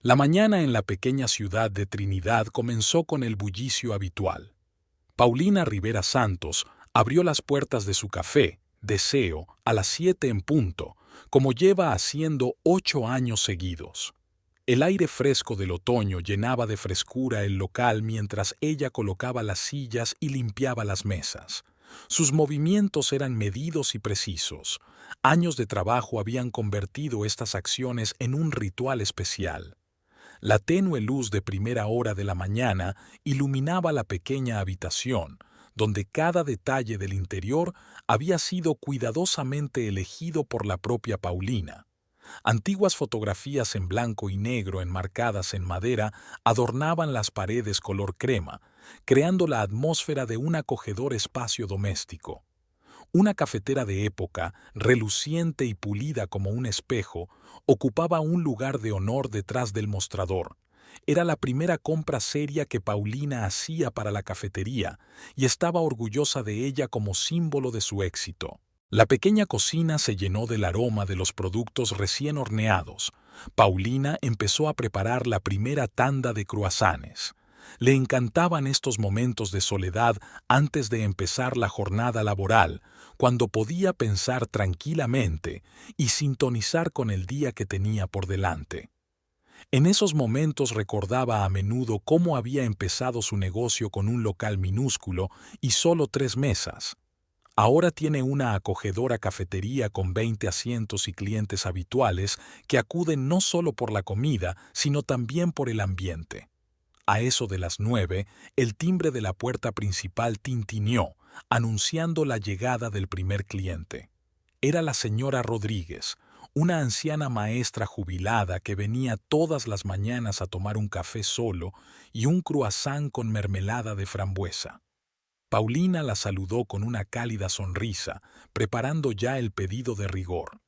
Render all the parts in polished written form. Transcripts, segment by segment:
La mañana en la pequeña ciudad de Trinidad comenzó con el bullicio habitual. Paulina Rivera Santos abrió las puertas de su café, Deseo, a las 7 en punto, como lleva haciendo 8 años seguidos. El aire fresco del otoño llenaba de frescura el local mientras ella colocaba las sillas y limpiaba las mesas. Sus movimientos eran medidos y precisos. Años de trabajo habían convertido estas acciones en un ritual especial. La tenue luz de primera hora de la mañana iluminaba la pequeña habitación, donde cada detalle del interior había sido cuidadosamente elegido por la propia Paulina. Antiguas fotografías en blanco y negro enmarcadas en madera adornaban las paredes color crema, creando la atmósfera de un acogedor espacio doméstico. Una cafetera de época, reluciente y pulida como un espejo, ocupaba un lugar de honor detrás del mostrador. Era la primera compra seria que Paulina hacía para la cafetería y estaba orgullosa de ella como símbolo de su éxito. La pequeña cocina se llenó del aroma de los productos recién horneados. Paulina empezó a preparar la primera tanda de croissants. Le encantaban estos momentos de soledad antes de empezar la jornada laboral, cuando podía pensar tranquilamente y sintonizar con el día que tenía por delante. En esos momentos recordaba a menudo cómo había empezado su negocio con un local minúsculo y solo 3 mesas. Ahora tiene una acogedora cafetería con 20 asientos y clientes habituales que acuden no solo por la comida, sino también por el ambiente. A eso de las 9, el timbre de la puerta principal tintineó, anunciando la llegada del primer cliente. Era la señora Rodríguez, una anciana maestra jubilada que venía todas las mañanas a tomar un café solo y un croissant con mermelada de frambuesa. Paulina la saludó con una cálida sonrisa, preparando ya el pedido de rigor.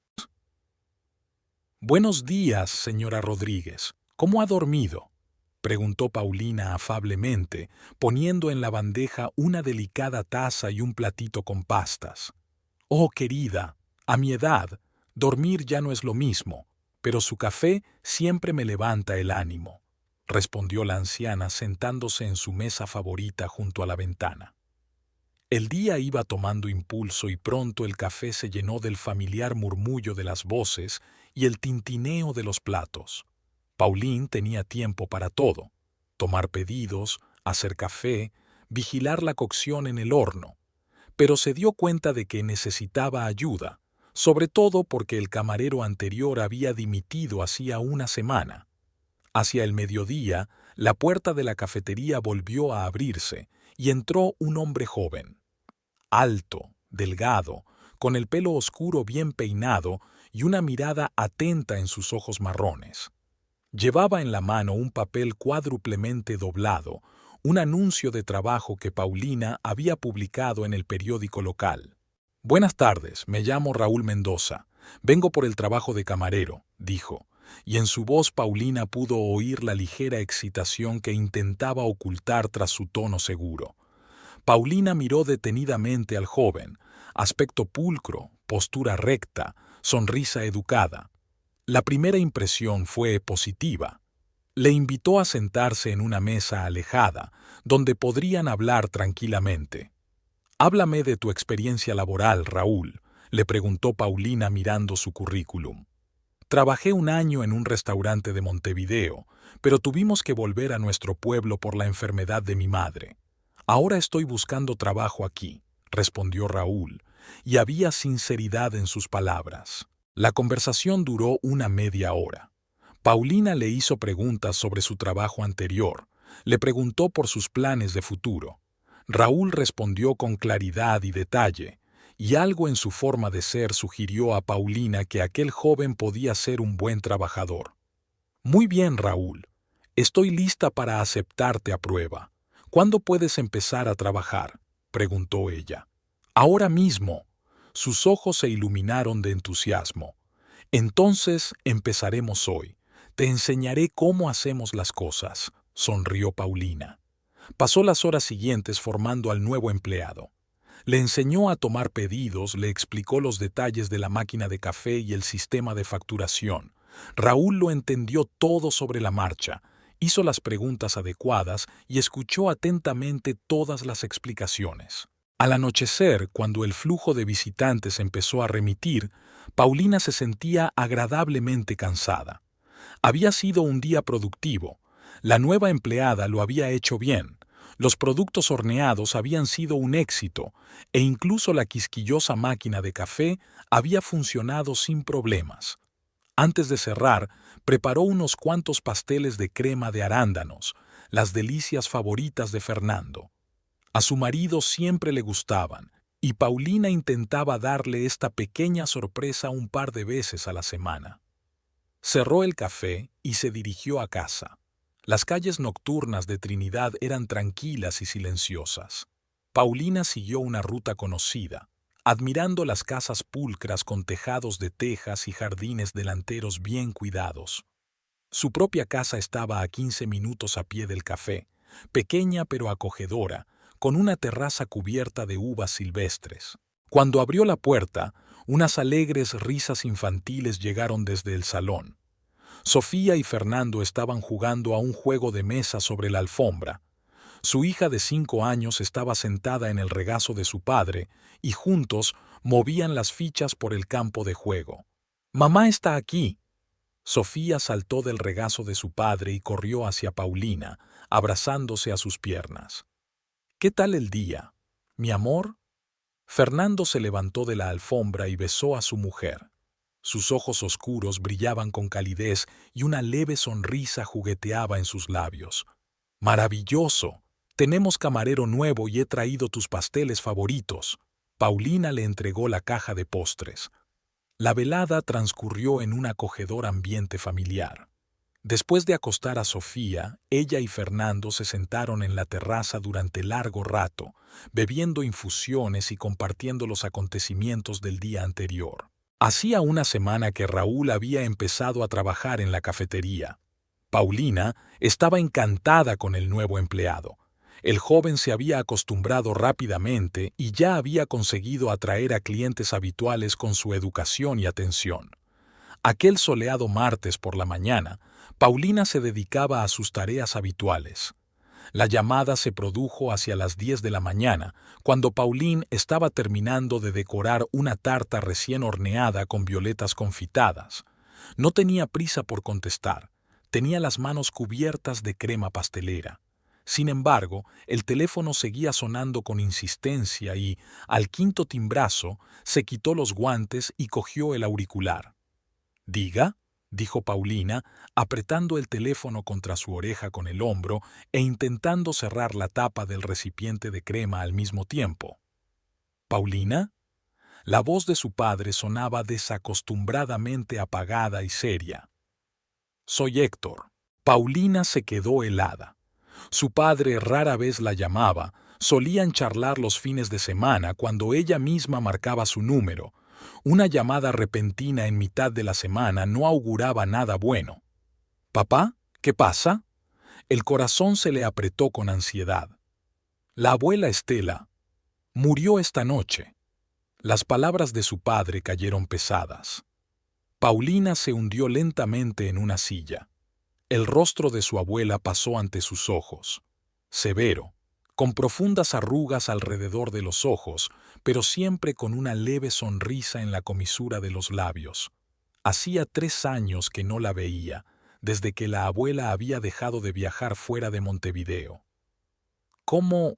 «Buenos días, señora Rodríguez. ¿Cómo ha dormido?», preguntó Paulina afablemente, poniendo en la bandeja una delicada taza y un platito con pastas. «Oh, querida, a mi edad, dormir ya no es lo mismo, pero su café siempre me levanta el ánimo», respondió la anciana sentándose en su mesa favorita junto a la ventana. El día iba tomando impulso y pronto el café se llenó del familiar murmullo de las voces y el tintineo de los platos. Paulín tenía tiempo para todo: tomar pedidos, hacer café, vigilar la cocción en el horno. Pero se dio cuenta de que necesitaba ayuda, sobre todo porque el camarero anterior había dimitido hacía una semana. Hacia el mediodía, la puerta de la cafetería volvió a abrirse y entró un hombre joven. Alto, delgado, con el pelo oscuro bien peinado y una mirada atenta en sus ojos marrones. Llevaba en la mano un papel cuádruplemente doblado, un anuncio de trabajo que Paulina había publicado en el periódico local. «Buenas tardes, me llamo Raúl Mendoza. Vengo por el trabajo de camarero», dijo, y en su voz Paulina pudo oír la ligera excitación que intentaba ocultar tras su tono seguro. Paulina miró detenidamente al joven, aspecto pulcro, postura recta, sonrisa educada. La primera impresión fue positiva. Le invitó a sentarse en una mesa alejada, donde podrían hablar tranquilamente. «Háblame de tu experiencia laboral, Raúl», le preguntó Paulina mirando su currículum. «Trabajé 1 año en un restaurante de Montevideo, pero tuvimos que volver a nuestro pueblo por la enfermedad de mi madre. Ahora estoy buscando trabajo aquí», respondió Raúl, y había sinceridad en sus palabras. La conversación duró una media hora. Paulina le hizo preguntas sobre su trabajo anterior, le preguntó por sus planes de futuro. Raúl respondió con claridad y detalle, y algo en su forma de ser sugirió a Paulina que aquel joven podía ser un buen trabajador. «Muy bien, Raúl. Estoy lista para aceptarte a prueba. ¿Cuándo puedes empezar a trabajar?», preguntó ella. «Ahora mismo». Sus ojos se iluminaron de entusiasmo. «Entonces empezaremos hoy. Te enseñaré cómo hacemos las cosas», sonrió Paulina. Pasó las horas siguientes formando al nuevo empleado. Le enseñó a tomar pedidos, le explicó los detalles de la máquina de café y el sistema de facturación. Raúl lo entendió todo sobre la marcha, hizo las preguntas adecuadas y escuchó atentamente todas las explicaciones. Al anochecer, cuando el flujo de visitantes empezó a remitir, Paulina se sentía agradablemente cansada. Había sido un día productivo. La nueva empleada lo había hecho bien. Los productos horneados habían sido un éxito e incluso la quisquillosa máquina de café había funcionado sin problemas. Antes de cerrar, preparó unos cuantos pasteles de crema de arándanos, las delicias favoritas de Fernando. A su marido siempre le gustaban, y Paulina intentaba darle esta pequeña sorpresa un par de veces a la semana. Cerró el café y se dirigió a casa. Las calles nocturnas de Trinidad eran tranquilas y silenciosas. Paulina siguió una ruta conocida, admirando las casas pulcras con tejados de tejas y jardines delanteros bien cuidados. Su propia casa estaba a 15 minutos a pie del café, pequeña pero acogedora, con una terraza cubierta de uvas silvestres. Cuando abrió la puerta, unas alegres risas infantiles llegaron desde el salón. Sofía y Fernando estaban jugando a un juego de mesa sobre la alfombra. Su hija de 5 años estaba sentada en el regazo de su padre y juntos movían las fichas por el campo de juego. «¡Mamá está aquí!». Sofía saltó del regazo de su padre y corrió hacia Paulina, abrazándose a sus piernas. «¿Qué tal el día, mi amor?». Fernando se levantó de la alfombra y besó a su mujer. Sus ojos oscuros brillaban con calidez y una leve sonrisa jugueteaba en sus labios. «¡Maravilloso! Tenemos camarero nuevo y he traído tus pasteles favoritos». Paulina le entregó la caja de postres. La velada transcurrió en un acogedor ambiente familiar. Después de acostar a Sofía, ella y Fernando se sentaron en la terraza durante largo rato, bebiendo infusiones y compartiendo los acontecimientos del día anterior. Hacía una semana que Raúl había empezado a trabajar en la cafetería. Paulina estaba encantada con el nuevo empleado. El joven se había acostumbrado rápidamente y ya había conseguido atraer a clientes habituales con su educación y atención. Aquel soleado martes por la mañana, Paulina se dedicaba a sus tareas habituales. La llamada se produjo hacia las 10 de la mañana, cuando Pauline estaba terminando de decorar una tarta recién horneada con violetas confitadas. No tenía prisa por contestar. Tenía las manos cubiertas de crema pastelera. Sin embargo, el teléfono seguía sonando con insistencia y, al quinto timbrazo, se quitó los guantes y cogió el auricular. «¿Diga?», dijo Paulina, apretando el teléfono contra su oreja con el hombro e intentando cerrar la tapa del recipiente de crema al mismo tiempo. «¿Paulina?». La voz de su padre sonaba desacostumbradamente apagada y seria. «Soy Héctor». Paulina se quedó helada. Su padre rara vez la llamaba, solían charlar los fines de semana cuando ella misma marcaba su número. Una llamada repentina en mitad de la semana no auguraba nada bueno. «¿Papá? ¿Qué pasa?». El corazón se le apretó con ansiedad. «La abuela Estela murió esta noche». Las palabras de su padre cayeron pesadas. Paulina se hundió lentamente en una silla. El rostro de su abuela pasó ante sus ojos, severo, con profundas arrugas alrededor de los ojos, pero siempre con una leve sonrisa en la comisura de los labios. Hacía 3 años que no la veía, desde que la abuela había dejado de viajar fuera de Montevideo. ¿Cómo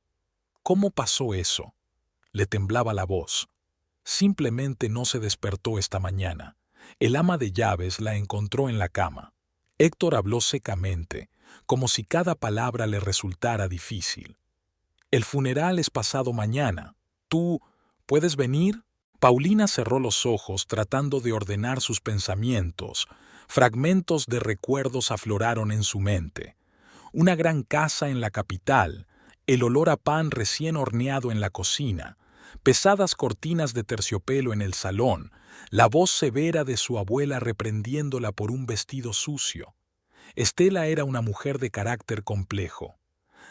pasó eso?». Le temblaba la voz. Simplemente no se despertó esta mañana. El ama de llaves la encontró en la cama. Héctor habló secamente, como si cada palabra le resultara difícil. «El funeral es pasado mañana. ¿Tú puedes venir?». Paulina cerró los ojos tratando de ordenar sus pensamientos. Fragmentos de recuerdos afloraron en su mente. Una gran casa en la capital, el olor a pan recién horneado en la cocina, pesadas cortinas de terciopelo en el salón, la voz severa de su abuela reprendiéndola por un vestido sucio. Estela era una mujer de carácter complejo.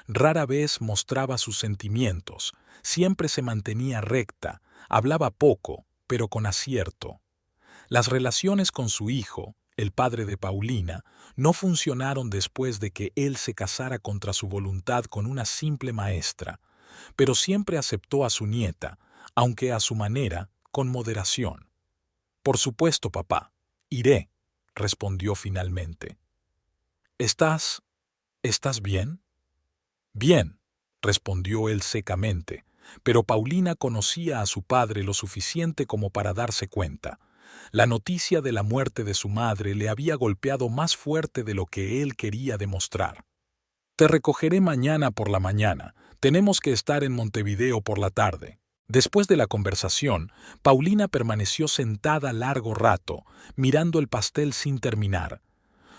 Rara vez mostraba sus sentimientos, siempre se mantenía recta, hablaba poco, pero con acierto. Las relaciones con su hijo, el padre de Paulina, no funcionaron después de que él se casara contra su voluntad con una simple maestra, pero siempre aceptó a su nieta, aunque a su manera, con moderación. «Por supuesto, papá, iré», respondió finalmente. ¿Estás bien?» «Bien», respondió él secamente, pero Paulina conocía a su padre lo suficiente como para darse cuenta. La noticia de la muerte de su madre le había golpeado más fuerte de lo que él quería demostrar. «Te recogeré mañana por la mañana. Tenemos que estar en Montevideo por la tarde». Después de la conversación, Paulina permaneció sentada largo rato, mirando el pastel sin terminar.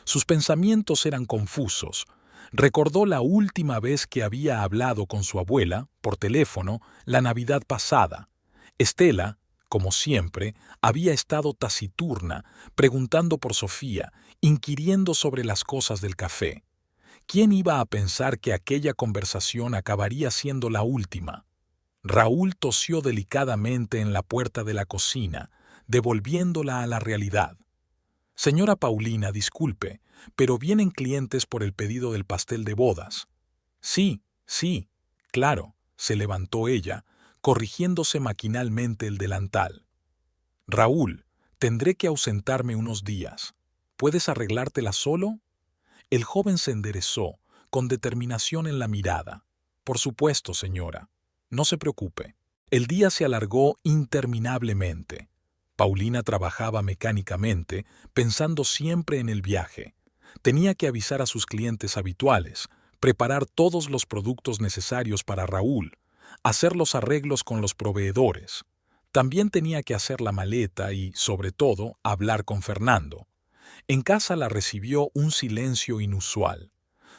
Sus pensamientos eran confusos. Recordó la última vez que había hablado con su abuela, por teléfono, la Navidad pasada. Estela, como siempre, había estado taciturna, preguntando por Sofía, inquiriendo sobre las cosas del café. ¿Quién iba a pensar que aquella conversación acabaría siendo la última? Raúl tosió delicadamente en la puerta de la cocina, devolviéndola a la realidad. «Señora Paulina, disculpe, pero vienen clientes por el pedido del pastel de bodas». «Sí, claro», se levantó ella, corrigiéndose maquinalmente el delantal. «Raúl, tendré que ausentarme unos días. ¿Puedes arreglártela solo?» El joven se enderezó, con determinación en la mirada. «Por supuesto, señora. No se preocupe». El día se alargó interminablemente. Paulina trabajaba mecánicamente, pensando siempre en el viaje. Tenía que avisar a sus clientes habituales, preparar todos los productos necesarios para Raúl, hacer los arreglos con los proveedores. También tenía que hacer la maleta y, sobre todo, hablar con Fernando. En casa la recibió un silencio inusual.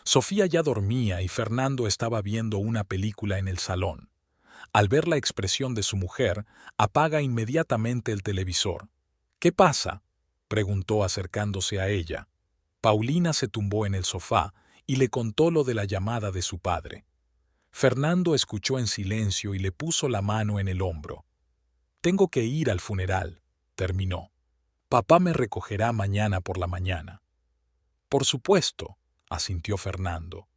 Sofía ya dormía y Fernando estaba viendo una película en el salón. Al ver la expresión de su mujer, apaga inmediatamente el televisor. «¿Qué pasa?», preguntó acercándose a ella. Paulina se tumbó en el sofá y le contó lo de la llamada de su padre. Fernando escuchó en silencio y le puso la mano en el hombro. «Tengo que ir al funeral», terminó. «Papá me recogerá mañana por la mañana». «Por supuesto», asintió Fernando.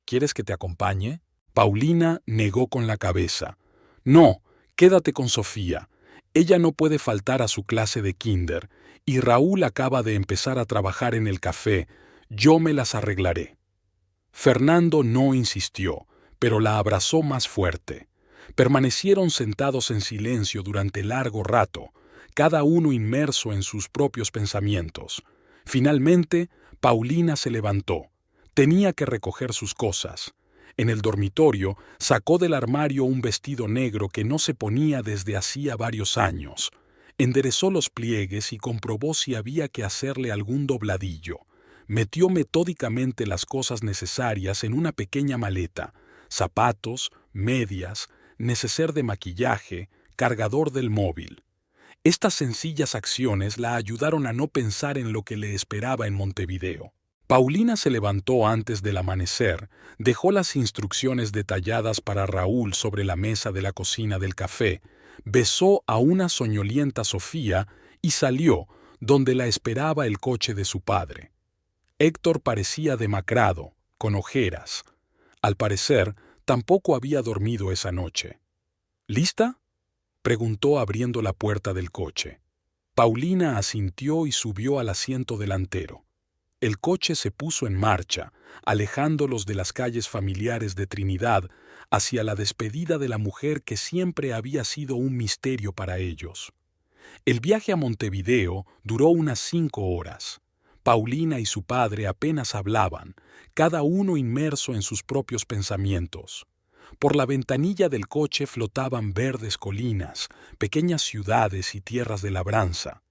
«¿Quieres que te acompañe?» Paulina negó con la cabeza. «No, quédate con Sofía. Ella no puede faltar a su clase de kinder, y Raúl acaba de empezar a trabajar en el café. Yo me las arreglaré». Fernando no insistió, pero la abrazó más fuerte. Permanecieron sentados en silencio durante largo rato, cada uno inmerso en sus propios pensamientos. Finalmente, Paulina se levantó. Tenía que recoger sus cosas. En el dormitorio sacó del armario un vestido negro que no se ponía desde hacía varios años. Enderezó los pliegues y comprobó si había que hacerle algún dobladillo. Metió metódicamente las cosas necesarias en una pequeña maleta: zapatos, medias, neceser de maquillaje, cargador del móvil. Estas sencillas acciones la ayudaron a no pensar en lo que le esperaba en Montevideo. Paulina se levantó antes del amanecer, dejó las instrucciones detalladas para Raúl sobre la mesa de la cocina del café, besó a una soñolienta Sofía y salió, donde la esperaba el coche de su padre. Héctor parecía demacrado, con ojeras. Al parecer, tampoco había dormido esa noche. «¿Lista?», preguntó abriendo la puerta del coche. Paulina asintió y subió al asiento delantero. El coche se puso en marcha, alejándolos de las calles familiares de Trinidad hacia la despedida de la mujer que siempre había sido un misterio para ellos. El viaje a Montevideo duró unas 5 horas. Paulina y su padre apenas hablaban, cada uno inmerso en sus propios pensamientos. Por la ventanilla del coche flotaban verdes colinas, pequeñas ciudades y tierras de labranza.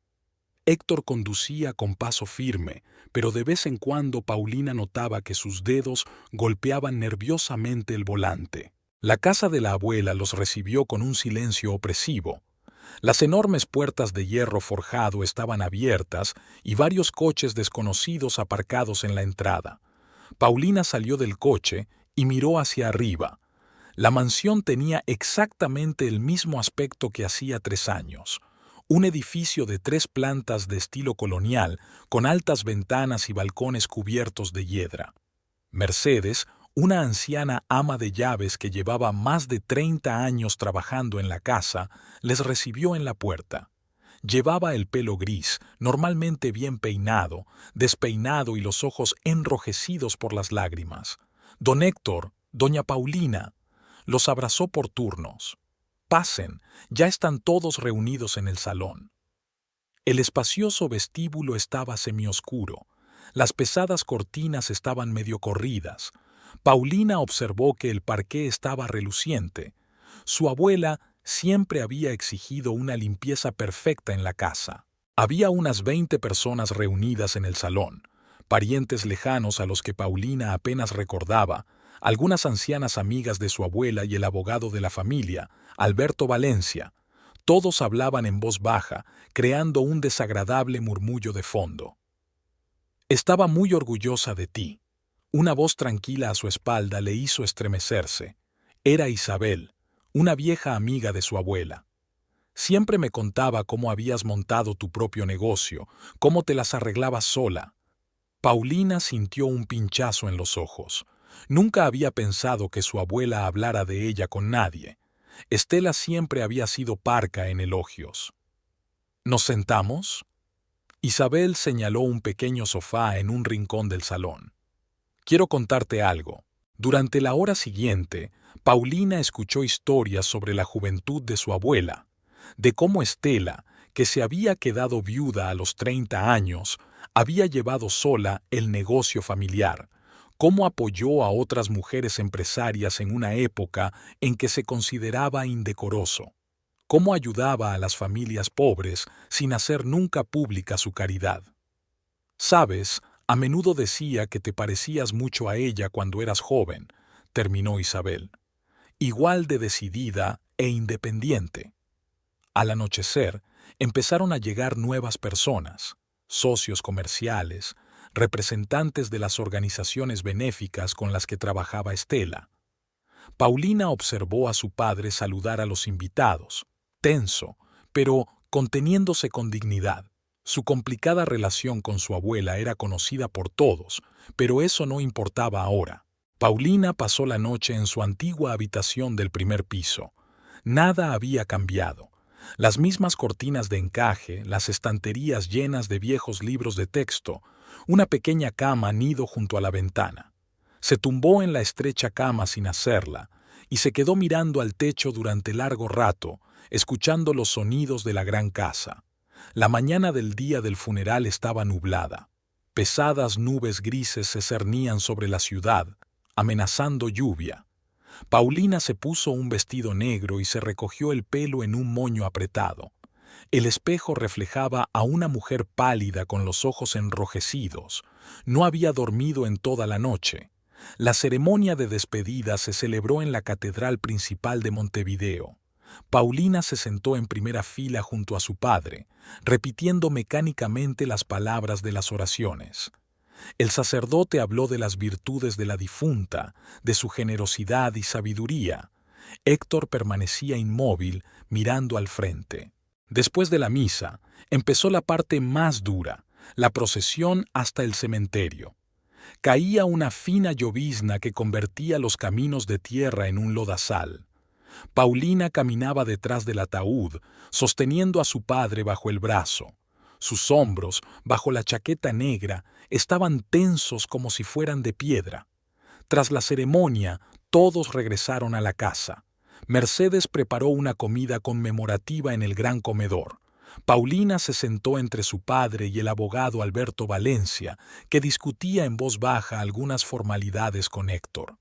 Héctor conducía con paso firme, pero de vez en cuando Paulina notaba que sus dedos golpeaban nerviosamente el volante. La casa de la abuela los recibió con un silencio opresivo. Las enormes puertas de hierro forjado estaban abiertas y varios coches desconocidos aparcados en la entrada. Paulina salió del coche y miró hacia arriba. La mansión tenía exactamente el mismo aspecto que hacía 3 años. un edificio de 3 plantas de estilo colonial, con altas ventanas y balcones cubiertos de hiedra. Mercedes, una anciana ama de llaves que llevaba más de 30 años trabajando en la casa, les recibió en la puerta. Llevaba el pelo gris, normalmente bien peinado, despeinado y los ojos enrojecidos por las lágrimas. Don Héctor, doña Paulina, los abrazó por turnos. Pasen, ya están todos reunidos en el salón. El espacioso vestíbulo estaba semioscuro. Las pesadas cortinas estaban medio corridas. Paulina observó que el parqué estaba reluciente. Su abuela siempre había exigido una limpieza perfecta en la casa. Había unas 20 personas reunidas en el salón, parientes lejanos a los que Paulina apenas recordaba, algunas ancianas amigas de su abuela y el abogado de la familia, Alberto Valencia. Todos hablaban en voz baja, creando un desagradable murmullo de fondo. Estaba muy orgullosa de ti. Una voz tranquila a su espalda le hizo estremecerse. Era Isabel, una vieja amiga de su abuela. Siempre me contaba cómo habías montado tu propio negocio, cómo te las arreglabas sola. Paulina sintió un pinchazo en los ojos. Nunca había pensado que su abuela hablara de ella con nadie. Estela siempre había sido parca en elogios. ¿Nos sentamos? Isabel señaló un pequeño sofá en un rincón del salón. Quiero contarte algo. Durante la hora siguiente, Paulina escuchó historias sobre la juventud de su abuela, de cómo Estela, que se había quedado viuda a los 30 años, había llevado sola el negocio familiar, cómo apoyó a otras mujeres empresarias en una época en que se consideraba indecoroso, cómo ayudaba a las familias pobres sin hacer nunca pública su caridad. Sabes, a menudo decía que te parecías mucho a ella cuando eras joven, terminó Isabel, igual de decidida e independiente. Al anochecer, empezaron a llegar nuevas personas, socios comerciales, representantes de las organizaciones benéficas con las que trabajaba Estela. Paulina observó a su padre saludar a los invitados, tenso, pero conteniéndose con dignidad. Su complicada relación con su abuela era conocida por todos, pero eso no importaba ahora. Paulina pasó la noche en su antigua habitación del primer piso. Nada había cambiado. Las mismas cortinas de encaje, las estanterías llenas de viejos libros de texto, una pequeña cama nido junto a la ventana. Se tumbó en la estrecha cama sin hacerla y se quedó mirando al techo durante largo rato, escuchando los sonidos de la gran casa. La mañana del día del funeral estaba nublada. Pesadas nubes grises se cernían sobre la ciudad, amenazando lluvia. Paulina se puso un vestido negro y se recogió el pelo en un moño apretado. El espejo reflejaba a una mujer pálida con los ojos enrojecidos. No había dormido en toda la noche. La ceremonia de despedida se celebró en la Catedral Principal de Montevideo. Paulina se sentó en primera fila junto a su padre, repitiendo mecánicamente las palabras de las oraciones. El sacerdote habló de las virtudes de la difunta, de su generosidad y sabiduría. Héctor permanecía inmóvil, mirando al frente. Después de la misa, empezó la parte más dura, la procesión hasta el cementerio. Caía una fina llovizna que convertía los caminos de tierra en un lodazal. Paulina caminaba detrás del ataúd, sosteniendo a su padre bajo el brazo. Sus hombros, bajo la chaqueta negra, estaban tensos como si fueran de piedra. Tras la ceremonia, todos regresaron a la casa. Mercedes preparó una comida conmemorativa en el gran comedor. Paulina se sentó entre su padre y el abogado Alberto Valencia, que discutía en voz baja algunas formalidades con Héctor.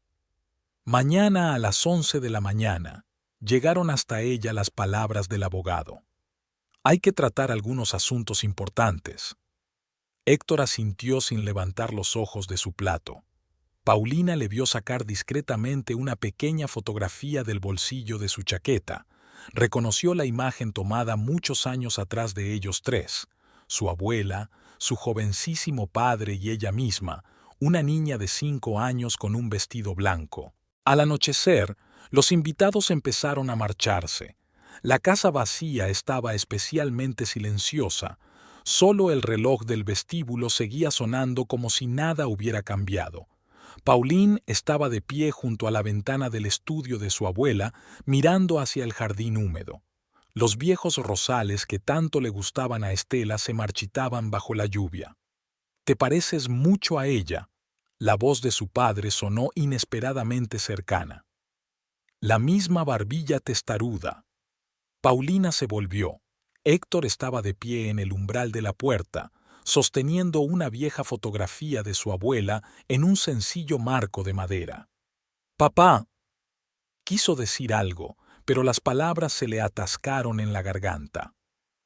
Mañana a las 11 de la mañana, llegaron hasta ella las palabras del abogado. Hay que tratar algunos asuntos importantes. Héctor asintió sin levantar los ojos de su plato. Paulina le vio sacar discretamente una pequeña fotografía del bolsillo de su chaqueta. Reconoció la imagen tomada muchos años atrás de ellos tres, su abuela, su jovencísimo padre y ella misma, una niña de 5 años con un vestido blanco. Al anochecer, los invitados empezaron a marcharse. La casa vacía estaba especialmente silenciosa. Solo el reloj del vestíbulo seguía sonando como si nada hubiera cambiado. Pauline estaba de pie junto a la ventana del estudio de su abuela, mirando hacia el jardín húmedo. Los viejos rosales que tanto le gustaban a Estela se marchitaban bajo la lluvia. «Te pareces mucho a ella». La voz de su padre sonó inesperadamente cercana. La misma barbilla testaruda. Paulina se volvió. Héctor estaba de pie en el umbral de la puerta, sosteniendo una vieja fotografía de su abuela en un sencillo marco de madera. «Papá», quiso decir algo, pero las palabras se le atascaron en la garganta.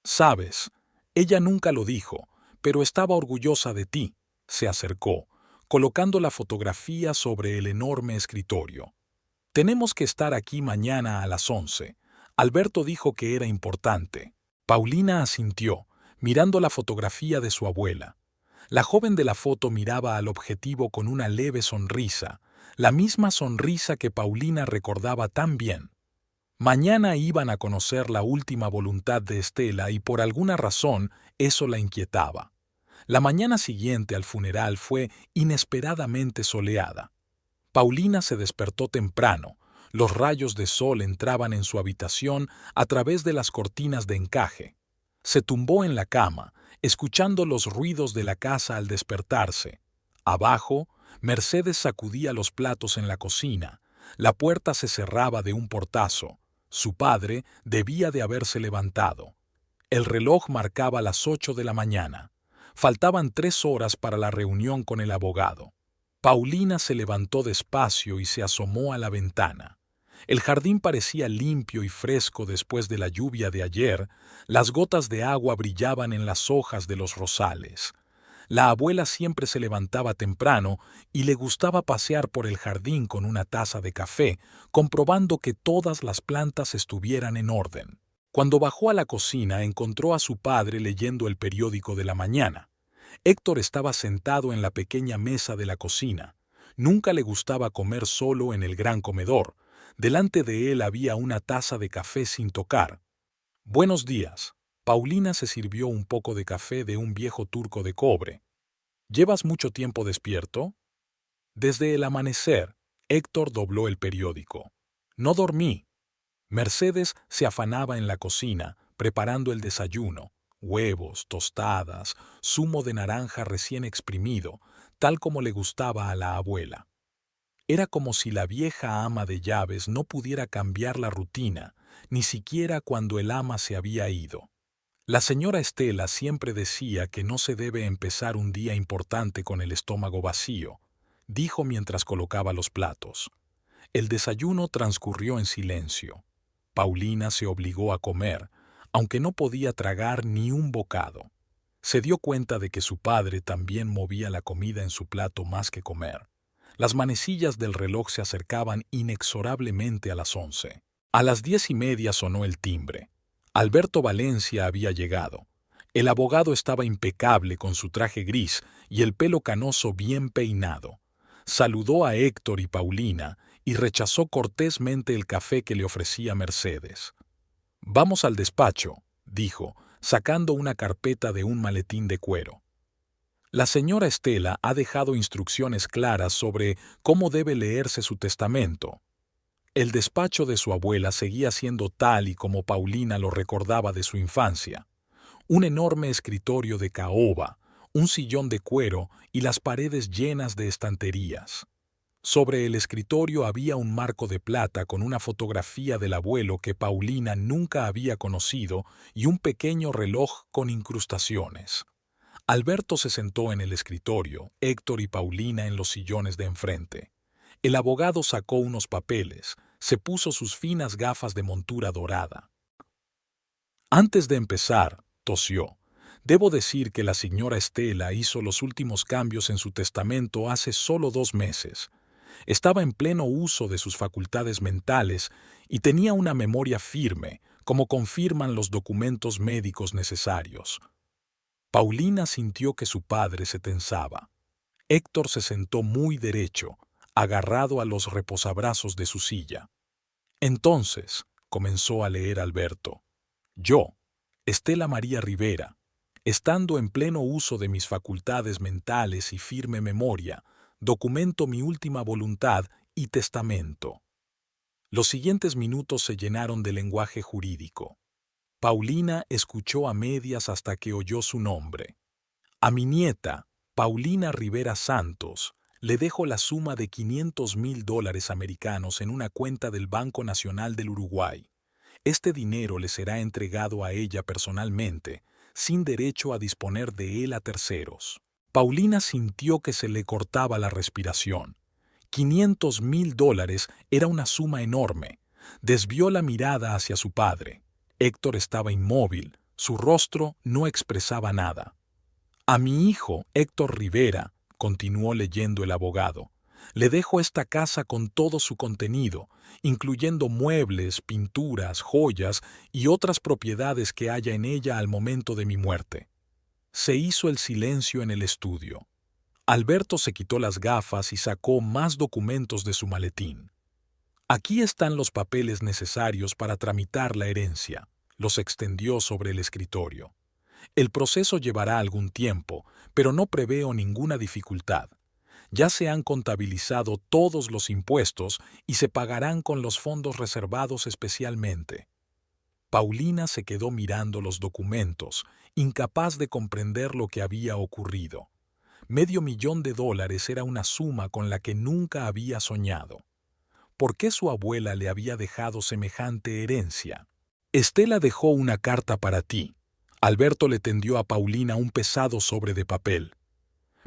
«Sabes, ella nunca lo dijo, pero estaba orgullosa de ti», se acercó, colocando la fotografía sobre el enorme escritorio. «Tenemos que estar aquí mañana a las 11. Alberto dijo que era importante». Paulina asintió, mirando la fotografía de su abuela. La joven de la foto miraba al objetivo con una leve sonrisa, la misma sonrisa que Paulina recordaba tan bien. Mañana iban a conocer la última voluntad de Estela y por alguna razón eso la inquietaba. La mañana siguiente al funeral fue inesperadamente soleada. Paulina se despertó temprano. Los rayos de sol entraban en su habitación a través de las cortinas de encaje. Se tumbó en la cama, escuchando los ruidos de la casa al despertarse. Abajo, Mercedes sacudía los platos en la cocina. La puerta se cerraba de un portazo. Su padre debía de haberse levantado. El reloj marcaba las 8 de la mañana. Faltaban 3 horas para la reunión con el abogado. Paulina se levantó despacio y se asomó a la ventana. El jardín parecía limpio y fresco después de la lluvia de ayer. Las gotas de agua brillaban en las hojas de los rosales. La abuela siempre se levantaba temprano y le gustaba pasear por el jardín con una taza de café, comprobando que todas las plantas estuvieran en orden. Cuando bajó a la cocina, encontró a su padre leyendo el periódico de la mañana. Héctor estaba sentado en la pequeña mesa de la cocina. Nunca le gustaba comer solo en el gran comedor. Delante de él había una taza de café sin tocar. «Buenos días». Paulina se sirvió un poco de café de un viejo turco de cobre. «¿Llevas mucho tiempo despierto?» «Desde el amanecer». Héctor dobló el periódico. «No dormí». Mercedes se afanaba en la cocina, preparando el desayuno. Huevos, tostadas, zumo de naranja recién exprimido, tal como le gustaba a la abuela. Era como si la vieja ama de llaves no pudiera cambiar la rutina, ni siquiera cuando el ama se había ido. La señora Estela siempre decía que no se debe empezar un día importante con el estómago vacío, dijo mientras colocaba los platos. El desayuno transcurrió en silencio. Paulina se obligó a comer, aunque no podía tragar ni un bocado. Se dio cuenta de que su padre también movía la comida en su plato más que comer. Las manecillas del reloj se acercaban inexorablemente a las 11. A las 10:30 sonó el timbre. Alberto Valencia había llegado. El abogado estaba impecable con su traje gris y el pelo canoso bien peinado. Saludó a Héctor y Paulina y rechazó cortésmente el café que le ofrecía Mercedes. «Vamos al despacho», dijo, sacando una carpeta de un maletín de cuero. «La señora Estela ha dejado instrucciones claras sobre cómo debe leerse su testamento». El despacho de su abuela seguía siendo tal y como Paulina lo recordaba de su infancia. Un enorme escritorio de caoba, un sillón de cuero y las paredes llenas de estanterías. Sobre el escritorio había un marco de plata con una fotografía del abuelo que Paulina nunca había conocido y un pequeño reloj con incrustaciones. Alberto se sentó en el escritorio, Héctor y Paulina en los sillones de enfrente. El abogado sacó unos papeles, se puso sus finas gafas de montura dorada. «Antes de empezar», tosió, «debo decir que la señora Estela hizo los últimos cambios en su testamento hace solo 2 meses. Estaba en pleno uso de sus facultades mentales y tenía una memoria firme, como confirman los documentos médicos necesarios». Paulina sintió que su padre se tensaba. Héctor se sentó muy derecho, agarrado a los reposabrazos de su silla. «Entonces», comenzó a leer Alberto. Yo, Estela María Rivera, estando en pleno uso de mis facultades mentales y firme memoria, documento mi última voluntad y testamento. Los siguientes minutos se llenaron de lenguaje jurídico. Paulina escuchó a medias hasta que oyó su nombre. A mi nieta, Paulina Rivera Santos, le dejo la suma de $500,000 americanos en una cuenta del Banco Nacional del Uruguay. Este dinero le será entregado a ella personalmente, sin derecho a disponer de él a terceros. Paulina sintió que se le cortaba la respiración. $500,000 era una suma enorme. Desvió la mirada hacia su padre. Héctor estaba inmóvil, su rostro no expresaba nada. A mi hijo, Héctor Rivera, continuó leyendo el abogado, le dejo esta casa con todo su contenido, incluyendo muebles, pinturas, joyas y otras propiedades que haya en ella al momento de mi muerte. Se hizo el silencio en el estudio. Alberto se quitó las gafas y sacó más documentos de su maletín. Aquí están los papeles necesarios para tramitar la herencia. Los extendió sobre el escritorio. El proceso llevará algún tiempo, pero no preveo ninguna dificultad. Ya se han contabilizado todos los impuestos y se pagarán con los fondos reservados especialmente. Paulina se quedó mirando los documentos, incapaz de comprender lo que había ocurrido. $500,000 era una suma con la que nunca había soñado. ¿Por qué su abuela le había dejado semejante herencia? Estela dejó una carta para ti. Alberto le tendió a Paulina un pesado sobre de papel.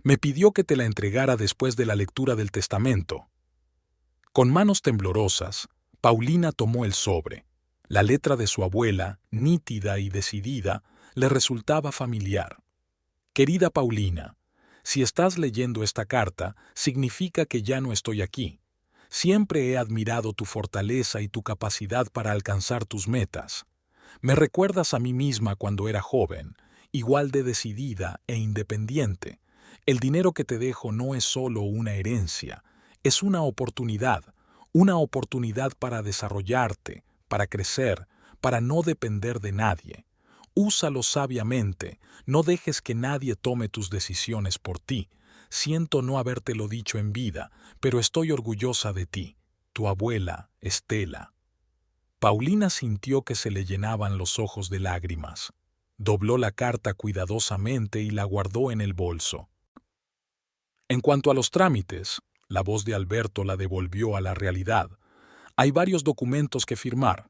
Me pidió que te la entregara después de la lectura del testamento. Con manos temblorosas, Paulina tomó el sobre. La letra de su abuela, nítida y decidida, le resultaba familiar. Querida Paulina, si estás leyendo esta carta, significa que ya no estoy aquí. Siempre he admirado tu fortaleza y tu capacidad para alcanzar tus metas. Me recuerdas a mí misma cuando era joven, igual de decidida e independiente. El dinero que te dejo no es solo una herencia, es una oportunidad para desarrollarte, para crecer, para no depender de nadie. Úsalo sabiamente, no dejes que nadie tome tus decisiones por ti. Siento no habértelo dicho en vida, pero estoy orgullosa de ti, tu abuela, Estela. Paulina sintió que se le llenaban los ojos de lágrimas. Dobló la carta cuidadosamente y la guardó en el bolso. En cuanto a los trámites, la voz de Alberto la devolvió a la realidad. Hay varios documentos que firmar.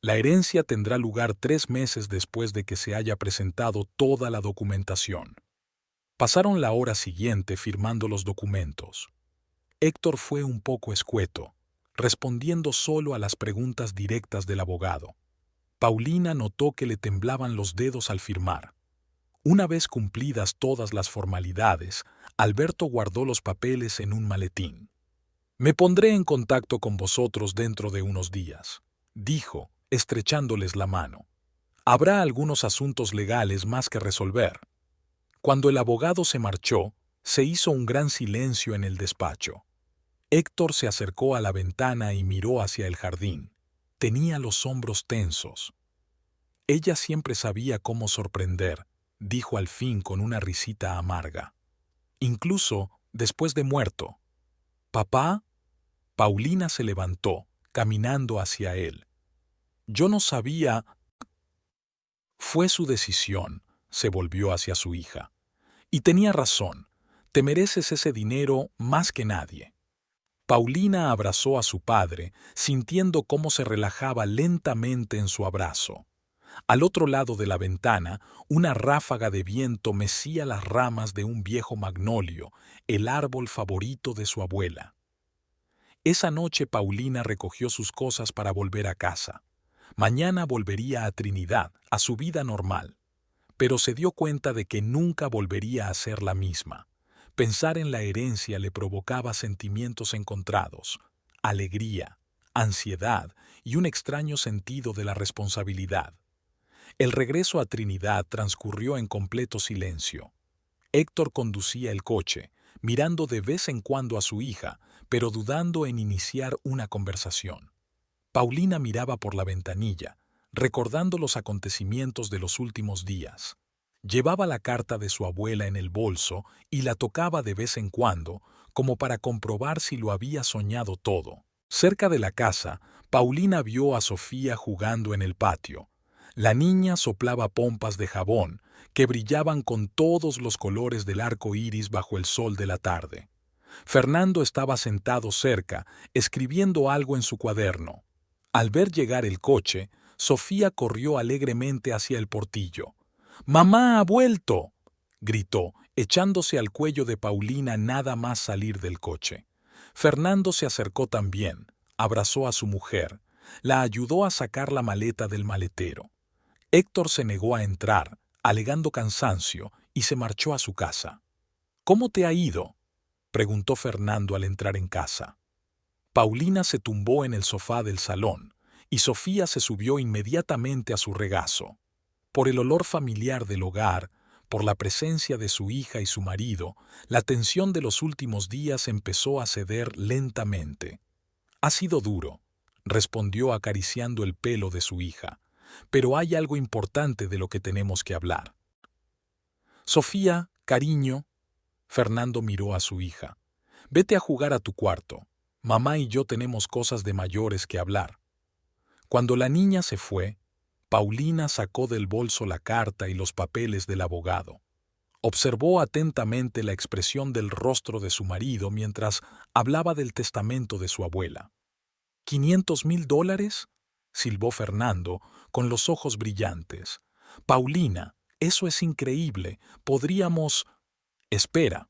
La herencia tendrá lugar 3 meses después de que se haya presentado toda la documentación. Pasaron la hora siguiente firmando los documentos. Héctor fue un poco escueto, respondiendo solo a las preguntas directas del abogado. Paulina notó que le temblaban los dedos al firmar. Una vez cumplidas todas las formalidades, Alberto guardó los papeles en un maletín. Me pondré en contacto con vosotros dentro de unos días, dijo, estrechándoles la mano. Habrá algunos asuntos legales más que resolver. Cuando el abogado se marchó, se hizo un gran silencio en el despacho. Héctor se acercó a la ventana y miró hacia el jardín. Tenía los hombros tensos. Ella siempre sabía cómo sorprender, dijo al fin con una risita amarga. Incluso después de muerto. ¿Papá? Paulina se levantó, caminando hacia él. Yo no sabía. Fue su decisión, se volvió hacia su hija. Y tenía razón, te mereces ese dinero más que nadie. Paulina abrazó a su padre, sintiendo cómo se relajaba lentamente en su abrazo. Al otro lado de la ventana, una ráfaga de viento mecía las ramas de un viejo magnolio, el árbol favorito de su abuela. Esa noche Paulina recogió sus cosas para volver a casa. Mañana volvería a Trinidad, a su vida normal. Pero se dio cuenta de que nunca volvería a ser la misma. Pensar en la herencia le provocaba sentimientos encontrados, alegría, ansiedad y un extraño sentido de la responsabilidad. El regreso a Trinidad transcurrió en completo silencio. Héctor conducía el coche, mirando de vez en cuando a su hija, pero dudando en iniciar una conversación. Paulina miraba por la ventanilla, recordando los acontecimientos de los últimos días. Llevaba la carta de su abuela en el bolso y la tocaba de vez en cuando, como para comprobar si lo había soñado todo. Cerca de la casa, Paulina vio a Sofía jugando en el patio. La niña soplaba pompas de jabón, que brillaban con todos los colores del arco iris bajo el sol de la tarde. Fernando estaba sentado cerca, escribiendo algo en su cuaderno. Al ver llegar el coche, Sofía corrió alegremente hacia el portillo. «¡Mamá ha vuelto!», gritó, echándose al cuello de Paulina nada más salir del coche. Fernando se acercó también, abrazó a su mujer, la ayudó a sacar la maleta del maletero. Héctor se negó a entrar, alegando cansancio, y se marchó a su casa. «¿Cómo te ha ido?», preguntó Fernando al entrar en casa. Paulina se tumbó en el sofá del salón, y Sofía se subió inmediatamente a su regazo. Por el olor familiar del hogar, por la presencia de su hija y su marido, la tensión de los últimos días empezó a ceder lentamente. «Ha sido duro», respondió acariciando el pelo de su hija, «pero hay algo importante de lo que tenemos que hablar». «Sofía, cariño», Fernando miró a su hija, «vete a jugar a tu cuarto. Mamá y yo tenemos cosas de mayores que hablar». Cuando la niña se fue, Paulina sacó del bolso la carta y los papeles del abogado. Observó atentamente la expresión del rostro de su marido mientras hablaba del testamento de su abuela. $500,000, silbó Fernando, con los ojos brillantes. «Paulina, eso es increíble. Podríamos...» «Espera»,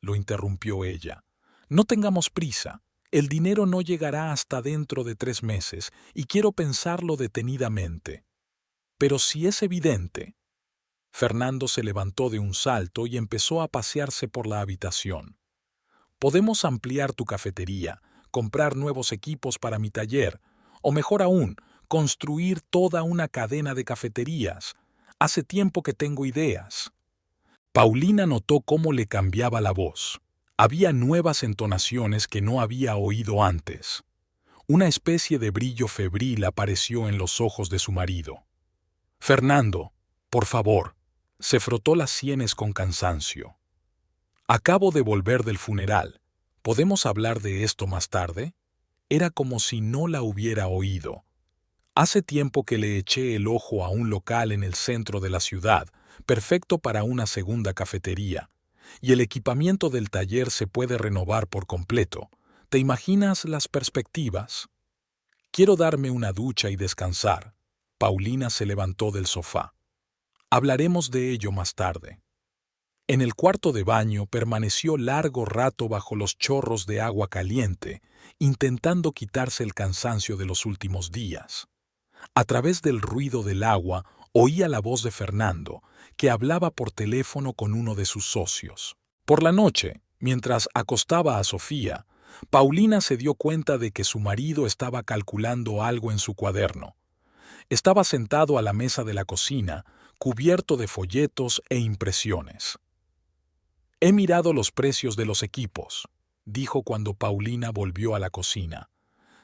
lo interrumpió ella. «No tengamos prisa. El dinero no llegará hasta dentro de 3 meses y quiero pensarlo detenidamente». «Pero si es evidente». Fernando se levantó de un salto y empezó a pasearse por la habitación. «Podemos ampliar tu cafetería, comprar nuevos equipos para mi taller, o mejor aún, construir toda una cadena de cafeterías. Hace tiempo que tengo ideas». Paulina notó cómo le cambiaba la voz. Había nuevas entonaciones que no había oído antes. Una especie de brillo febril apareció en los ojos de su marido. «Fernando, por favor», se frotó las sienes con cansancio. «Acabo de volver del funeral. ¿Podemos hablar de esto más tarde?». Era como si no la hubiera oído. «Hace tiempo que le eché el ojo a un local en el centro de la ciudad, perfecto para una segunda cafetería, y el equipamiento del taller se puede renovar por completo. ¿Te imaginas las perspectivas?». «Quiero darme una ducha y descansar». Paulina se levantó del sofá. «Hablaremos de ello más tarde». En el cuarto de baño permaneció largo rato bajo los chorros de agua caliente, intentando quitarse el cansancio de los últimos días. A través del ruido del agua oía la voz de Fernando, que hablaba por teléfono con uno de sus socios. Por la noche, mientras acostaba a Sofía, Paulina se dio cuenta de que su marido estaba calculando algo en su cuaderno. Estaba sentado a la mesa de la cocina, cubierto de folletos e impresiones. «He mirado los precios de los equipos», dijo cuando Paulina volvió a la cocina.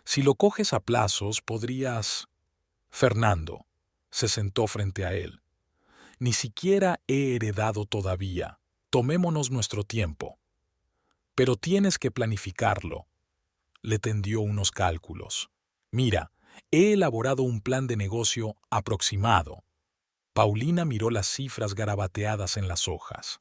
«Si lo coges a plazos, podrías...». Fernando se sentó frente a él. «Ni siquiera he heredado todavía. Tomémonos nuestro tiempo». «Pero tienes que planificarlo». Le tendió unos cálculos. «Mira, he elaborado un plan de negocio aproximado». Paulina miró las cifras garabateadas en las hojas.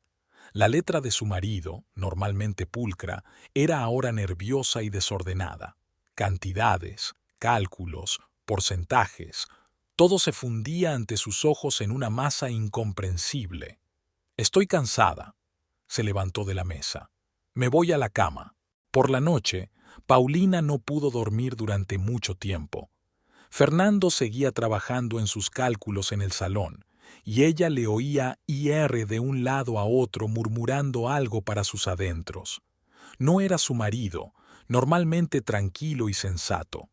La letra de su marido, normalmente pulcra, era ahora nerviosa y desordenada. Cantidades, cálculos, porcentajes, todo se fundía ante sus ojos en una masa incomprensible. «Estoy cansada», se levantó de la mesa. «Me voy a la cama». Por la noche, Paulina no pudo dormir durante mucho tiempo. Fernando seguía trabajando en sus cálculos en el salón, y ella le oía ir de un lado a otro murmurando algo para sus adentros. No era su marido, normalmente tranquilo y sensato.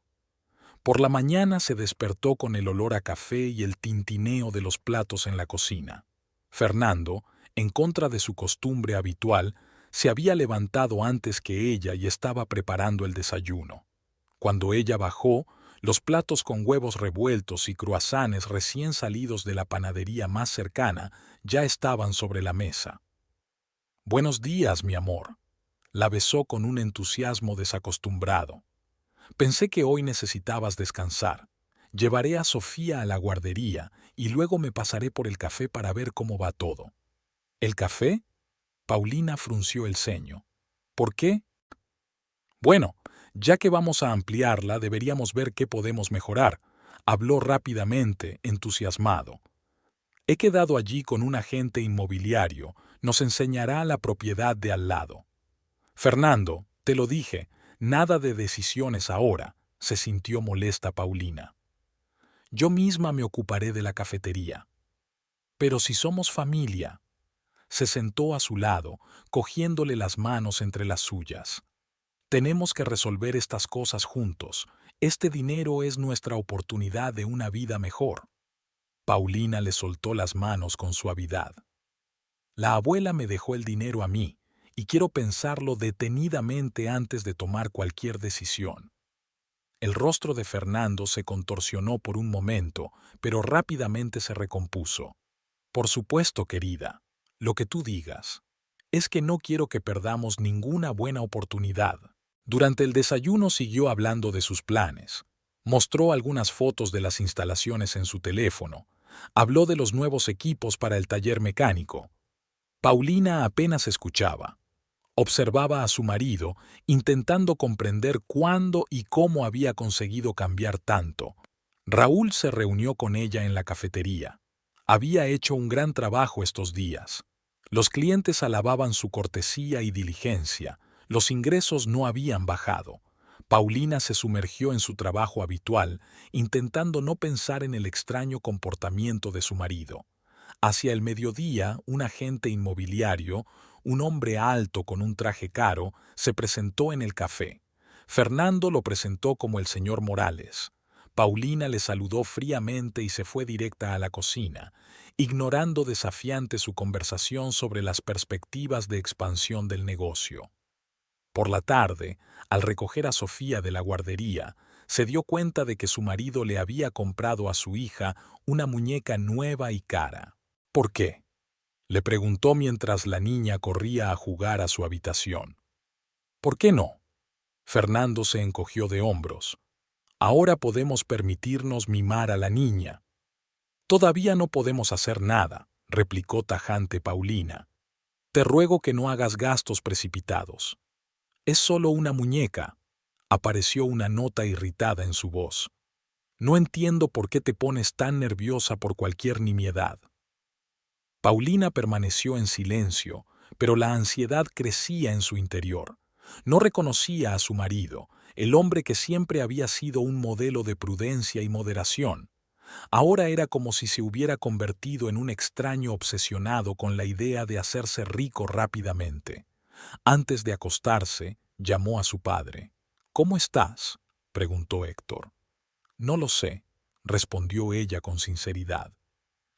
Por la mañana se despertó con el olor a café y el tintineo de los platos en la cocina. Fernando, en contra de su costumbre habitual, se había levantado antes que ella y estaba preparando el desayuno. Cuando ella bajó, Los platos con huevos revueltos y cruasanes recién salidos de la panadería más cercana ya estaban sobre la mesa. «Buenos días, mi amor», la besó con un entusiasmo desacostumbrado. «Pensé que hoy necesitabas descansar. Llevaré a Sofía a la guardería y luego me pasaré por el café para ver cómo va todo». «¿El café?», Paulina frunció el ceño. «¿Por qué?». «Bueno, ya que vamos a ampliarla, deberíamos ver qué podemos mejorar», habló rápidamente, entusiasmado. «He quedado allí con un agente inmobiliario. Nos enseñará la propiedad de al lado». «Fernando, te lo dije, nada de decisiones ahora», se sintió molesta Paulina. «Yo misma me ocuparé de la cafetería». «Pero si somos familia». Se sentó a su lado, cogiéndole las manos entre las suyas. «Tenemos que resolver estas cosas juntos. Este dinero es nuestra oportunidad de una vida mejor». Paulina le soltó las manos con suavidad. «La abuela me dejó el dinero a mí, y quiero pensarlo detenidamente antes de tomar cualquier decisión». El rostro de Fernando se contorsionó por un momento, pero rápidamente se recompuso. «Por supuesto, querida, lo que tú digas. Es que no quiero que perdamos ninguna buena oportunidad». Durante el desayuno siguió hablando de sus planes. Mostró algunas fotos de las instalaciones en su teléfono. Habló de los nuevos equipos para el taller mecánico. Paulina apenas escuchaba. Observaba a su marido, intentando comprender cuándo y cómo había conseguido cambiar tanto. Raúl se reunió con ella en la cafetería. Había hecho un gran trabajo estos días. Los clientes alababan su cortesía y diligencia. Los ingresos no habían bajado. Paulina se sumergió en su trabajo habitual, intentando no pensar en el extraño comportamiento de su marido. Hacia el mediodía, un agente inmobiliario, un hombre alto con un traje caro, se presentó en el café. Fernando lo presentó como el señor Morales. Paulina le saludó fríamente y se fue directa a la cocina, ignorando desafiante su conversación sobre las perspectivas de expansión del negocio. Por la tarde, al recoger a Sofía de la guardería, se dio cuenta de que su marido le había comprado a su hija una muñeca nueva y cara. «¿Por qué?», le preguntó mientras la niña corría a jugar a su habitación. «¿Por qué no?». Fernando se encogió de hombros. «Ahora podemos permitirnos mimar a la niña». «Todavía no podemos hacer nada», replicó tajante Paulina. «Te ruego que no hagas gastos precipitados». «Es solo una muñeca», apareció una nota irritada en su voz. «No entiendo por qué te pones tan nerviosa por cualquier nimiedad». Paulina permaneció en silencio, pero la ansiedad crecía en su interior. No reconocía a su marido, el hombre que siempre había sido un modelo de prudencia y moderación. Ahora era como si se hubiera convertido en un extraño obsesionado con la idea de hacerse rico rápidamente. Antes de acostarse, llamó a su padre. «¿Cómo estás?», preguntó Héctor. «No lo sé», respondió ella con sinceridad.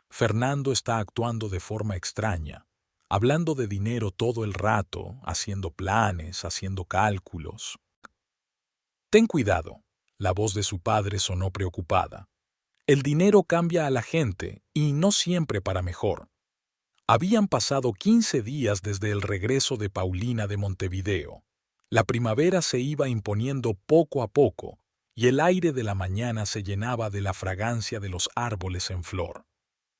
«Fernando está actuando de forma extraña, hablando de dinero todo el rato, haciendo planes, haciendo cálculos». «Ten cuidado», la voz de su padre sonó preocupada. «El dinero cambia a la gente, y no siempre para mejor». Habían pasado 15 días desde el regreso de Paulina de Montevideo. La primavera se iba imponiendo poco a poco, y el aire de la mañana se llenaba de la fragancia de los árboles en flor.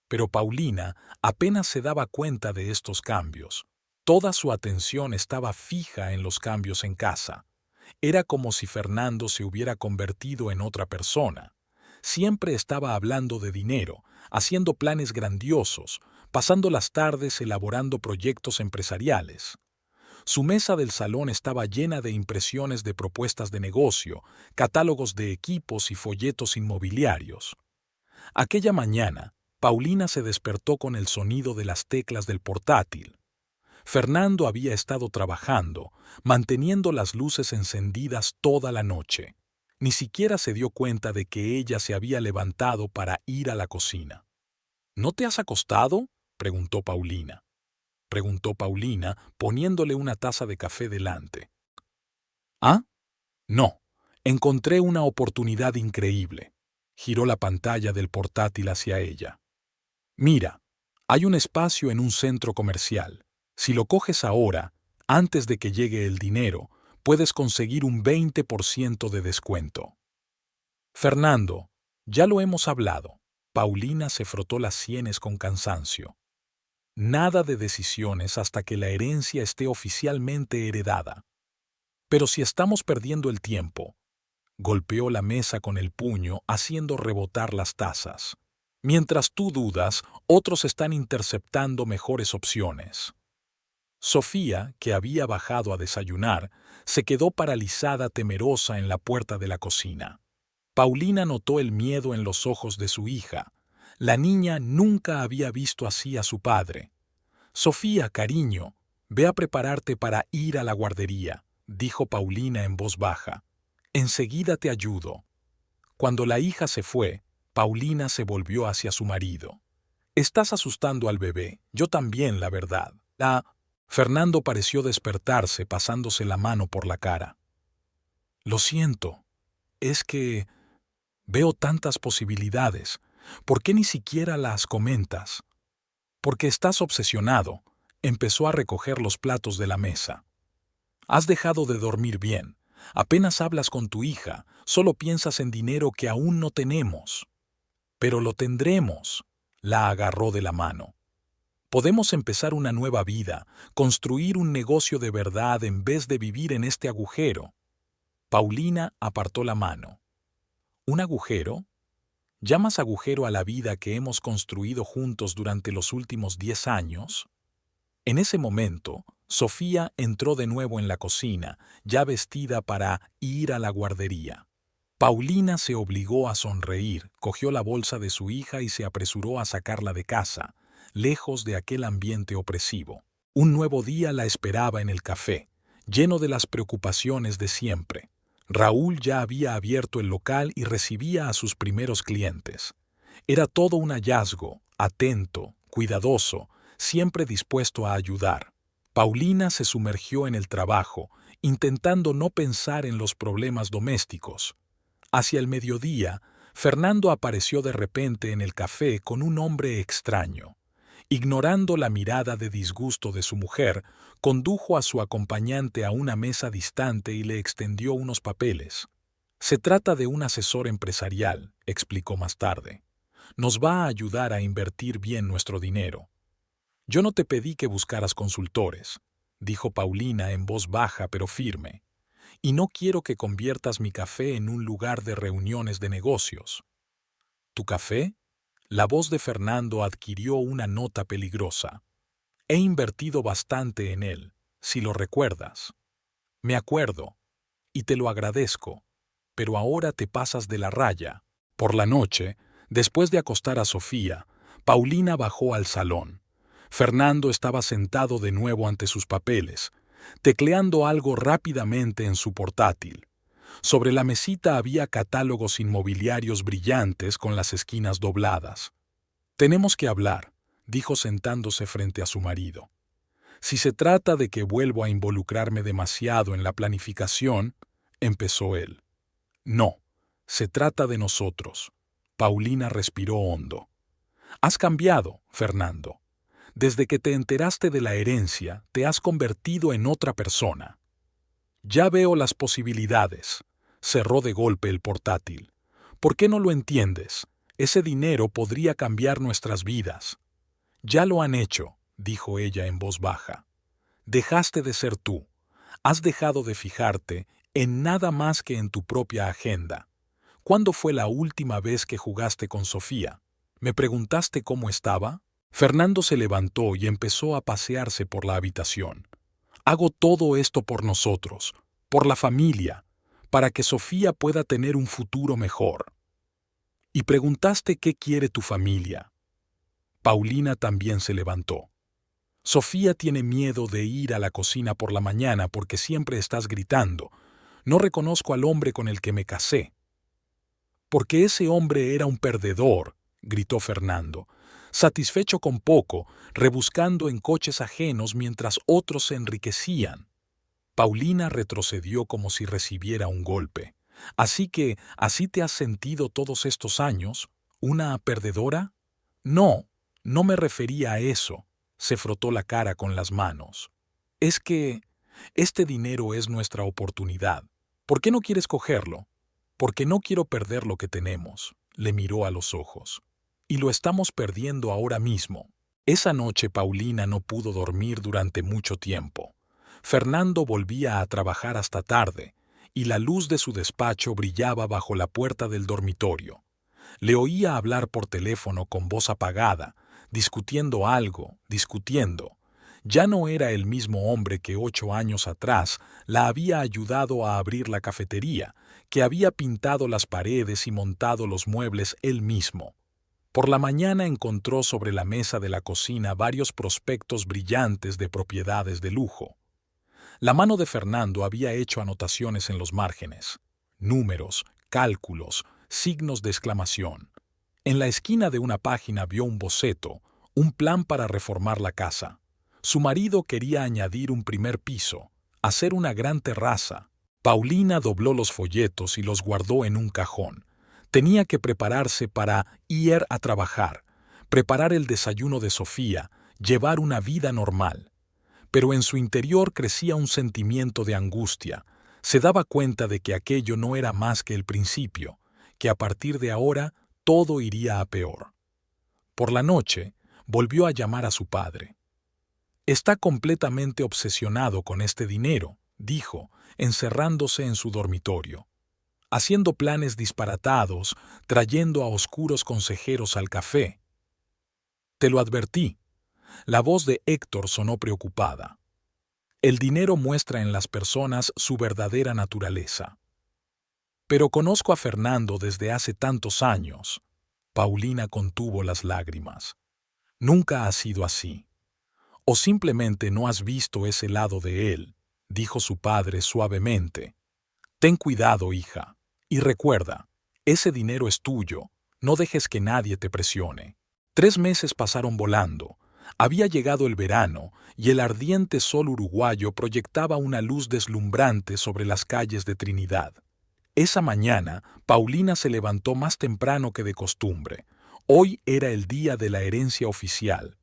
Pero Paulina apenas se daba cuenta de estos cambios. Toda su atención estaba fija en los cambios en casa. Era como si Fernando se hubiera convertido en otra persona. Siempre estaba hablando de dinero, haciendo planes grandiosos, pasando las tardes elaborando proyectos empresariales. Su mesa del salón estaba llena de impresiones de propuestas de negocio, catálogos de equipos y folletos inmobiliarios. Aquella mañana, Paulina se despertó con el sonido de las teclas del portátil. Fernando había estado trabajando, manteniendo las luces encendidas toda la noche. Ni siquiera se dio cuenta de que ella se había levantado para ir a la cocina. «¿No te has acostado?», preguntó Paulina, poniéndole una taza de café delante. «¿Ah? No, Encontré una oportunidad increíble. Giró la pantalla del portátil hacia ella. Mira, hay un espacio en un centro comercial. Si lo coges ahora, antes de que llegue el dinero, puedes conseguir un 20% de descuento. Fernando, ya lo hemos hablado. Paulina se frotó las sienes con cansancio. Nada de decisiones hasta que la herencia esté oficialmente heredada. Pero si estamos perdiendo el tiempo, golpeó la mesa con el puño haciendo rebotar las tazas. Mientras tú dudas, otros están interceptando mejores opciones. Sofía, que había bajado a desayunar, se quedó paralizada temerosa en la puerta de la cocina. Paulina notó el miedo en los ojos de su hija. La niña nunca había visto así a su padre. Sofía, cariño, ve a prepararte para ir a la guardería, dijo Paulina en voz baja. Enseguida te ayudo. Cuando la hija se fue, Paulina se volvió hacia su marido. Estás asustando al bebé, yo también, la verdad. Fernando pareció despertarse pasándose la mano por la cara. Lo siento, es que veo tantas posibilidades. ¿Por qué ni siquiera las comentas? Porque estás obsesionado. Empezó a recoger los platos de la mesa. Has dejado de dormir bien. Apenas hablas con tu hija, solo piensas en dinero que aún no tenemos. Pero lo tendremos. La agarró de la mano. Podemos empezar una nueva vida, construir un negocio de verdad en vez de vivir en este agujero. Paulina apartó la mano. ¿Un agujero? ¿Llamas agujero a la vida que hemos construido juntos durante los últimos 10 años? En ese momento, Sofía entró de nuevo en la cocina, ya vestida para ir a la guardería. Paulina se obligó a sonreír, cogió la bolsa de su hija y se apresuró a sacarla de casa, lejos de aquel ambiente opresivo. Un nuevo día la esperaba en el café, lleno de las preocupaciones de siempre. Raúl ya había abierto el local y recibía a sus primeros clientes. Era todo un hallazgo, atento, cuidadoso, siempre dispuesto a ayudar. Paulina se sumergió en el trabajo, intentando no pensar en los problemas domésticos. Hacia el mediodía, Fernando apareció de repente en el café con un hombre extraño. Ignorando la mirada de disgusto de su mujer, condujo a su acompañante a una mesa distante y le extendió unos papeles. Se trata de un asesor empresarial, explicó más tarde. Nos va a ayudar a invertir bien nuestro dinero. Yo no te pedí que buscaras consultores, dijo Paulina en voz baja pero firme. Y no quiero que conviertas mi café en un lugar de reuniones de negocios. ¿Tu café? La voz de Fernando adquirió una nota peligrosa. He invertido bastante en él, si lo recuerdas. Me acuerdo, y te lo agradezco, pero ahora te pasas de la raya. Por la noche, después de acostar a Sofía, Paulina bajó al salón. Fernando estaba sentado de nuevo ante sus papeles, tecleando algo rápidamente en su portátil. Sobre la mesita había catálogos inmobiliarios brillantes con las esquinas dobladas. Tenemos que hablar, dijo sentándose frente a su marido. Si se trata de que vuelvo a involucrarme demasiado en la planificación, empezó él. No, se trata de nosotros. Paulina respiró hondo. Has cambiado, Fernando. Desde que te enteraste de la herencia, te has convertido en otra persona. Ya veo las posibilidades. Cerró de golpe el portátil. ¿Por qué no lo entiendes? Ese dinero podría cambiar nuestras vidas. Ya lo han hecho, dijo ella en voz baja. Dejaste de ser tú. Has dejado de fijarte en nada más que en tu propia agenda. ¿Cuándo fue la última vez que jugaste con Sofía? ¿Me preguntaste cómo estaba? Fernando se levantó y empezó a pasearse por la habitación. Hago todo esto por nosotros, por la familia, para que Sofía pueda tener un futuro mejor. Y preguntaste qué quiere tu familia. Paulina también se levantó. Sofía tiene miedo de ir a la cocina por la mañana porque siempre estás gritando. No reconozco al hombre con el que me casé. Porque ese hombre era un perdedor, gritó Fernando, satisfecho con poco, rebuscando en coches ajenos mientras otros se enriquecían. Paulina retrocedió como si recibiera un golpe. Así que, ¿así te has sentido todos estos años? ¿Una perdedora? No, no me refería a eso. Se frotó la cara con las manos. Es que este dinero es nuestra oportunidad. ¿Por qué no quieres cogerlo? Porque no quiero perder lo que tenemos. Le miró a los ojos. Y lo estamos perdiendo ahora mismo. Esa noche Paulina no pudo dormir durante mucho tiempo. Fernando volvía a trabajar hasta tarde, y la luz de su despacho brillaba bajo la puerta del dormitorio. Le oía hablar por teléfono con voz apagada, discutiendo algo, discutiendo. Ya no era el mismo hombre que 8 años atrás la había ayudado a abrir la cafetería, que había pintado las paredes y montado los muebles él mismo. Por la mañana encontró sobre la mesa de la cocina varios prospectos brillantes de propiedades de lujo. La mano de Fernando había hecho anotaciones en los márgenes, números, cálculos, signos de exclamación. En la esquina de una página vio un boceto, un plan para reformar la casa. Su marido quería añadir un primer piso, hacer una gran terraza. Paulina dobló los folletos y los guardó en un cajón. Tenía que prepararse para ir a trabajar, preparar el desayuno de Sofía, llevar una vida normal. Pero en su interior crecía un sentimiento de angustia. Se daba cuenta de que aquello no era más que el principio, que a partir de ahora todo iría a peor. Por la noche, volvió a llamar a su padre. Está completamente obsesionado con este dinero, dijo, encerrándose en su dormitorio, haciendo planes disparatados, trayendo a oscuros consejeros al café. Te lo advertí. La voz de Héctor sonó preocupada. El dinero muestra en las personas su verdadera naturaleza. Pero conozco a Fernando desde hace tantos años. Paulina contuvo las lágrimas. Nunca ha sido así. O simplemente no has visto ese lado de él, dijo su padre suavemente. Ten cuidado, hija. Y recuerda, ese dinero es tuyo. No dejes que nadie te presione. 3 meses pasaron volando. Había llegado el verano y el ardiente sol uruguayo proyectaba una luz deslumbrante sobre las calles de Trinidad. Esa mañana, Paulina se levantó más temprano que de costumbre. Hoy era el día de la herencia oficial.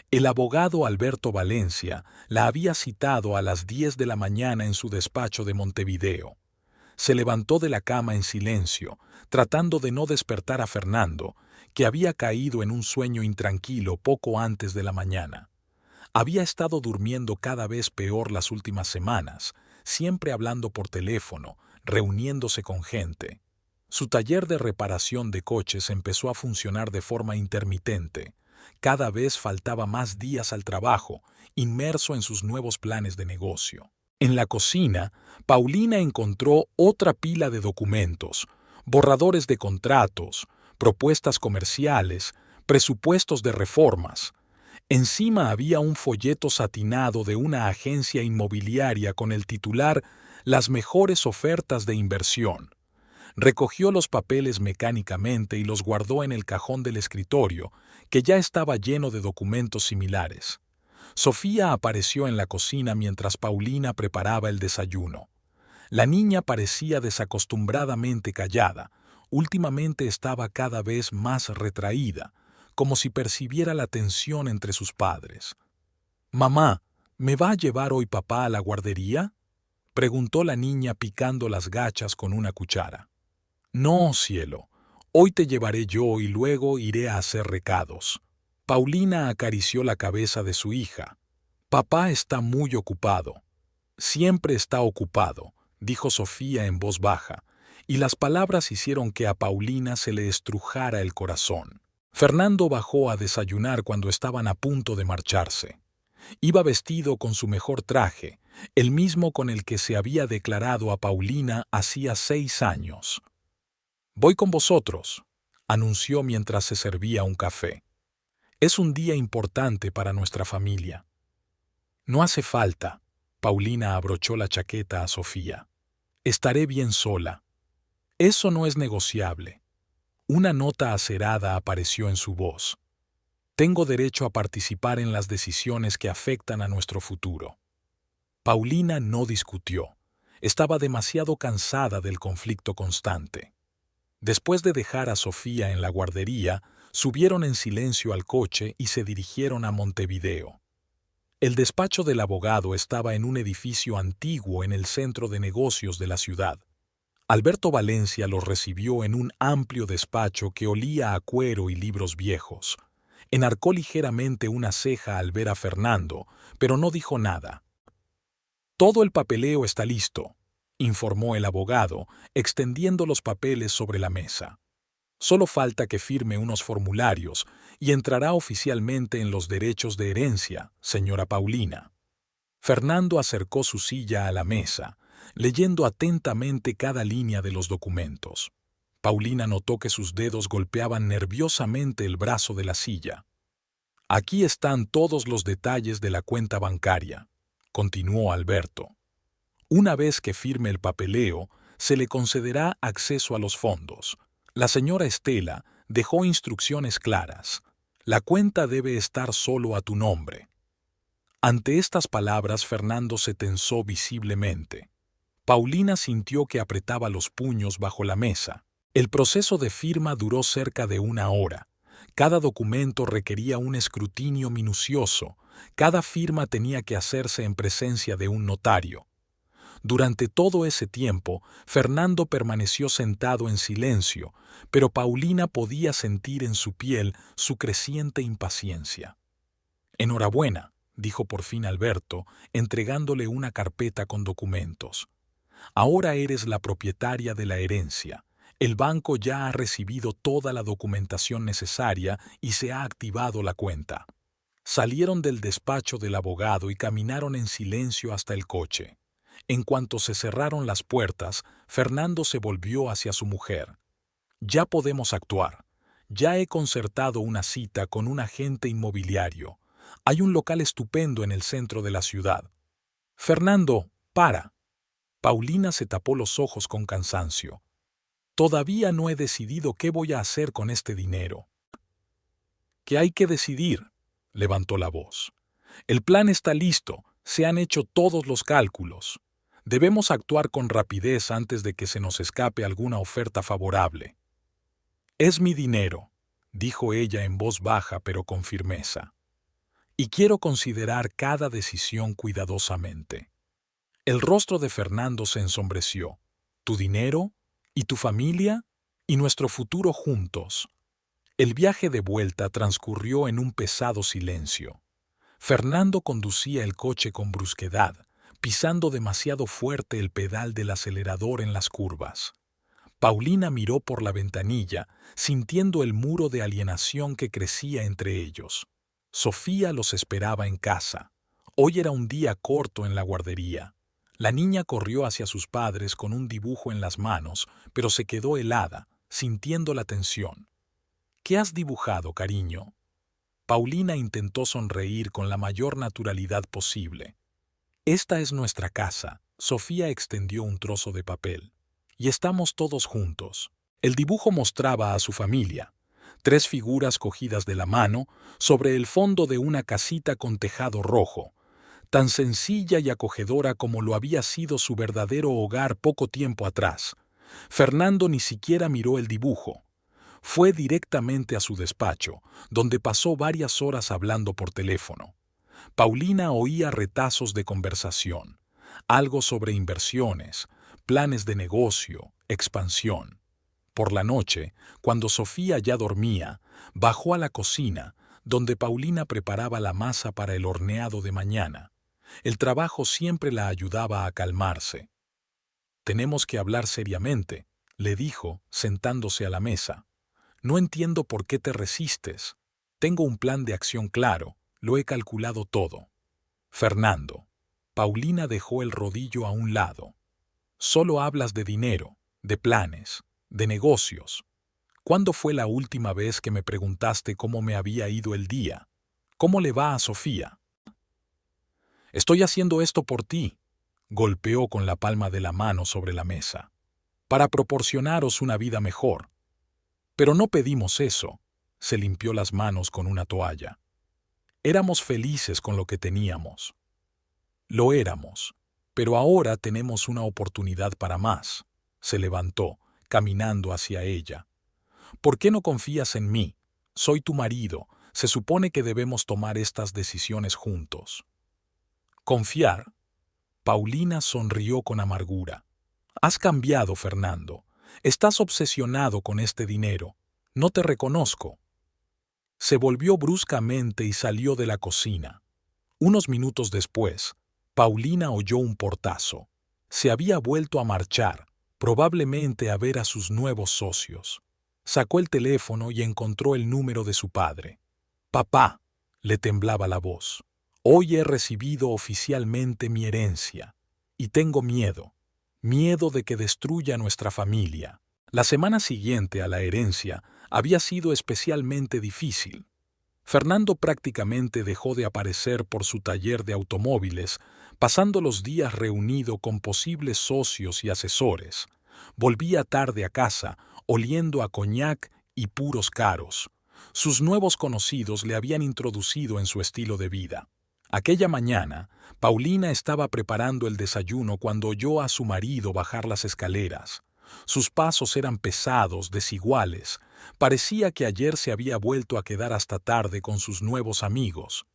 El abogado Alberto Valencia la había citado a las 10 de la mañana en su despacho de Montevideo. Se levantó de la cama en silencio, tratando de no despertar a Fernando, que había caído en un sueño intranquilo poco antes de la mañana. Había estado durmiendo cada vez peor las últimas semanas, siempre hablando por teléfono, reuniéndose con gente. Su taller de reparación de coches empezó a funcionar de forma intermitente. Cada vez faltaba más días al trabajo, inmerso en sus nuevos planes de negocio. En la cocina, Paulina encontró otra pila de documentos, borradores de contratos, propuestas comerciales, presupuestos de reformas. Encima había un folleto satinado de una agencia inmobiliaria con el titular «Las mejores ofertas de inversión». Recogió los papeles mecánicamente y los guardó en el cajón del escritorio, que ya estaba lleno de documentos similares. Sofía apareció en la cocina mientras Paulina preparaba el desayuno. La niña parecía desacostumbradamente callada. Últimamente estaba cada vez más retraída, como si percibiera la tensión entre sus padres. «Mamá, ¿me va a llevar hoy papá a la guardería?», preguntó la niña picando las gachas con una cuchara. «No, cielo, hoy te llevaré yo y luego iré a hacer recados». Paulina acarició la cabeza de su hija. «Papá está muy ocupado». «Siempre está ocupado», dijo Sofía en voz baja, y las palabras hicieron que a Paulina se le estrujara el corazón. Fernando bajó a desayunar cuando estaban a punto de marcharse. Iba vestido con su mejor traje, el mismo con el que se había declarado a Paulina hacía 6 años. «Voy con vosotros», anunció mientras se servía un café. «Es un día importante para nuestra familia». «No hace falta», Paulina abrochó la chaqueta a Sofía. «Estaré bien sola». «Eso no es negociable». Una nota acerada apareció en su voz. «Tengo derecho a participar en las decisiones que afectan a nuestro futuro». Paulina no discutió. Estaba demasiado cansada del conflicto constante. Después de dejar a Sofía en la guardería, subieron en silencio al coche y se dirigieron a Montevideo. El despacho del abogado estaba en un edificio antiguo en el centro de negocios de la ciudad. Alberto Valencia los recibió en un amplio despacho que olía a cuero y libros viejos. Enarcó ligeramente una ceja al ver a Fernando, pero no dijo nada. «Todo el papeleo está listo», informó el abogado, extendiendo los papeles sobre la mesa. «Solo falta que firme unos formularios y entrará oficialmente en los derechos de herencia, señora Paulina». Fernando acercó su silla a la mesa, leyendo atentamente cada línea de los documentos. Paulina notó que sus dedos golpeaban nerviosamente el brazo de la silla. «Aquí están todos los detalles de la cuenta bancaria», continuó Alberto. «Una vez que firme el papeleo, se le concederá acceso a los fondos. La señora Estela dejó instrucciones claras. La cuenta debe estar solo a tu nombre». Ante estas palabras, Fernando se tensó visiblemente. Paulina sintió que apretaba los puños bajo la mesa. El proceso de firma duró cerca de 1 hora. Cada documento requería un escrutinio minucioso. Cada firma tenía que hacerse en presencia de un notario. Durante todo ese tiempo, Fernando permaneció sentado en silencio, pero Paulina podía sentir en su piel su creciente impaciencia. «Enhorabuena», dijo por fin Alberto, entregándole una carpeta con documentos. «Ahora eres la propietaria de la herencia. El banco ya ha recibido toda la documentación necesaria y se ha activado la cuenta». Salieron del despacho del abogado y caminaron en silencio hasta el coche. En cuanto se cerraron las puertas, Fernando se volvió hacia su mujer. «Ya podemos actuar. Ya he concertado una cita con un agente inmobiliario. Hay un local estupendo en el centro de la ciudad». «Fernando, para». Paulina se tapó los ojos con cansancio. «Todavía no he decidido qué voy a hacer con este dinero». «¿Qué hay que decidir?», levantó la voz. «El plan está listo, se han hecho todos los cálculos. Debemos actuar con rapidez antes de que se nos escape alguna oferta favorable». «Es mi dinero», dijo ella en voz baja pero con firmeza. «Y quiero considerar cada decisión cuidadosamente». El rostro de Fernando se ensombreció. «¿Tu dinero? ¿Y tu familia? ¿Y nuestro futuro juntos?». El viaje de vuelta transcurrió en un pesado silencio. Fernando conducía el coche con brusquedad, pisando demasiado fuerte el pedal del acelerador en las curvas. Paulina miró por la ventanilla, sintiendo el muro de alienación que crecía entre ellos. Sofía los esperaba en casa. Hoy era un día corto en la guardería. La niña corrió hacia sus padres con un dibujo en las manos, pero se quedó helada, sintiendo la tensión. «¿Qué has dibujado, cariño?». Paulina intentó sonreír con la mayor naturalidad posible. «Esta es nuestra casa», Sofía extendió un trozo de papel. «Y estamos todos juntos». El dibujo mostraba a su familia. 3 figuras cogidas de la mano sobre el fondo de una casita con tejado rojo, tan sencilla y acogedora como lo había sido su verdadero hogar poco tiempo atrás. Fernando ni siquiera miró el dibujo. Fue directamente a su despacho, donde pasó varias horas hablando por teléfono. Paulina oía retazos de conversación, algo sobre inversiones, planes de negocio, expansión. Por la noche, cuando Sofía ya dormía, bajó a la cocina, donde Paulina preparaba la masa para el horneado de mañana. El trabajo siempre la ayudaba a calmarse. «Tenemos que hablar seriamente», le dijo, sentándose a la mesa. «No entiendo por qué te resistes. Tengo un plan de acción claro, lo he calculado todo». «Fernando». Paulina dejó el rodillo a un lado. «Solo hablas de dinero, de planes, de negocios. ¿Cuándo fue la última vez que me preguntaste cómo me había ido el día? ¿Cómo le va a Sofía?». «Estoy haciendo esto por ti», golpeó con la palma de la mano sobre la mesa, «para proporcionaros una vida mejor». «Pero no pedimos eso», se limpió las manos con una toalla. «Éramos felices con lo que teníamos». «Lo éramos. Pero ahora tenemos una oportunidad para más. Se levantó, caminando hacia ella. ¿Por qué no confías en mí? Soy tu marido. Se supone que debemos tomar estas decisiones juntos. ¿Confiar? Paulina sonrió con amargura. Has cambiado, Fernando. Estás obsesionado con este dinero. No te reconozco. Se volvió bruscamente y salió de la cocina. Unos minutos después, Paulina oyó un portazo. Se había vuelto a marchar, probablemente a ver a sus nuevos socios. Sacó el teléfono y encontró el número de su padre. Papá, le temblaba la voz. Hoy he recibido oficialmente mi herencia. Y tengo miedo. Miedo de que destruya nuestra familia. La semana siguiente a la herencia había sido especialmente difícil. Fernando prácticamente dejó de aparecer por su taller de automóviles, pasando los días reunido con posibles socios y asesores. Volvía tarde a casa, oliendo a coñac y puros caros. Sus nuevos conocidos le habían introducido en su estilo de vida. Aquella mañana, Paulina estaba preparando el desayuno cuando oyó a su marido bajar las escaleras. Sus pasos eran pesados, desiguales. Parecía que ayer se había vuelto a quedar hasta tarde con sus nuevos amigos.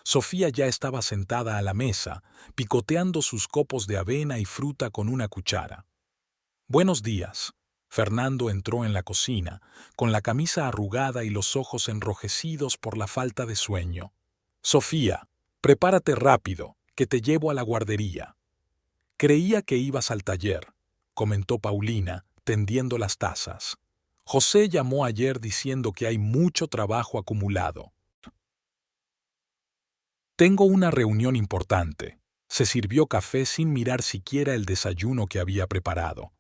Sofía ya estaba sentada a la mesa, picoteando sus copos de avena y fruta con una cuchara. Buenos días. Fernando entró en la cocina, con la camisa arrugada y los ojos enrojecidos por la falta de sueño. Sofía, prepárate rápido, que te llevo a la guardería. Creía que ibas al taller, comentó Paulina, tendiendo las tazas. José llamó ayer diciendo que hay mucho trabajo acumulado. Tengo una reunión importante. Se sirvió café sin mirar siquiera el desayuno que había preparado.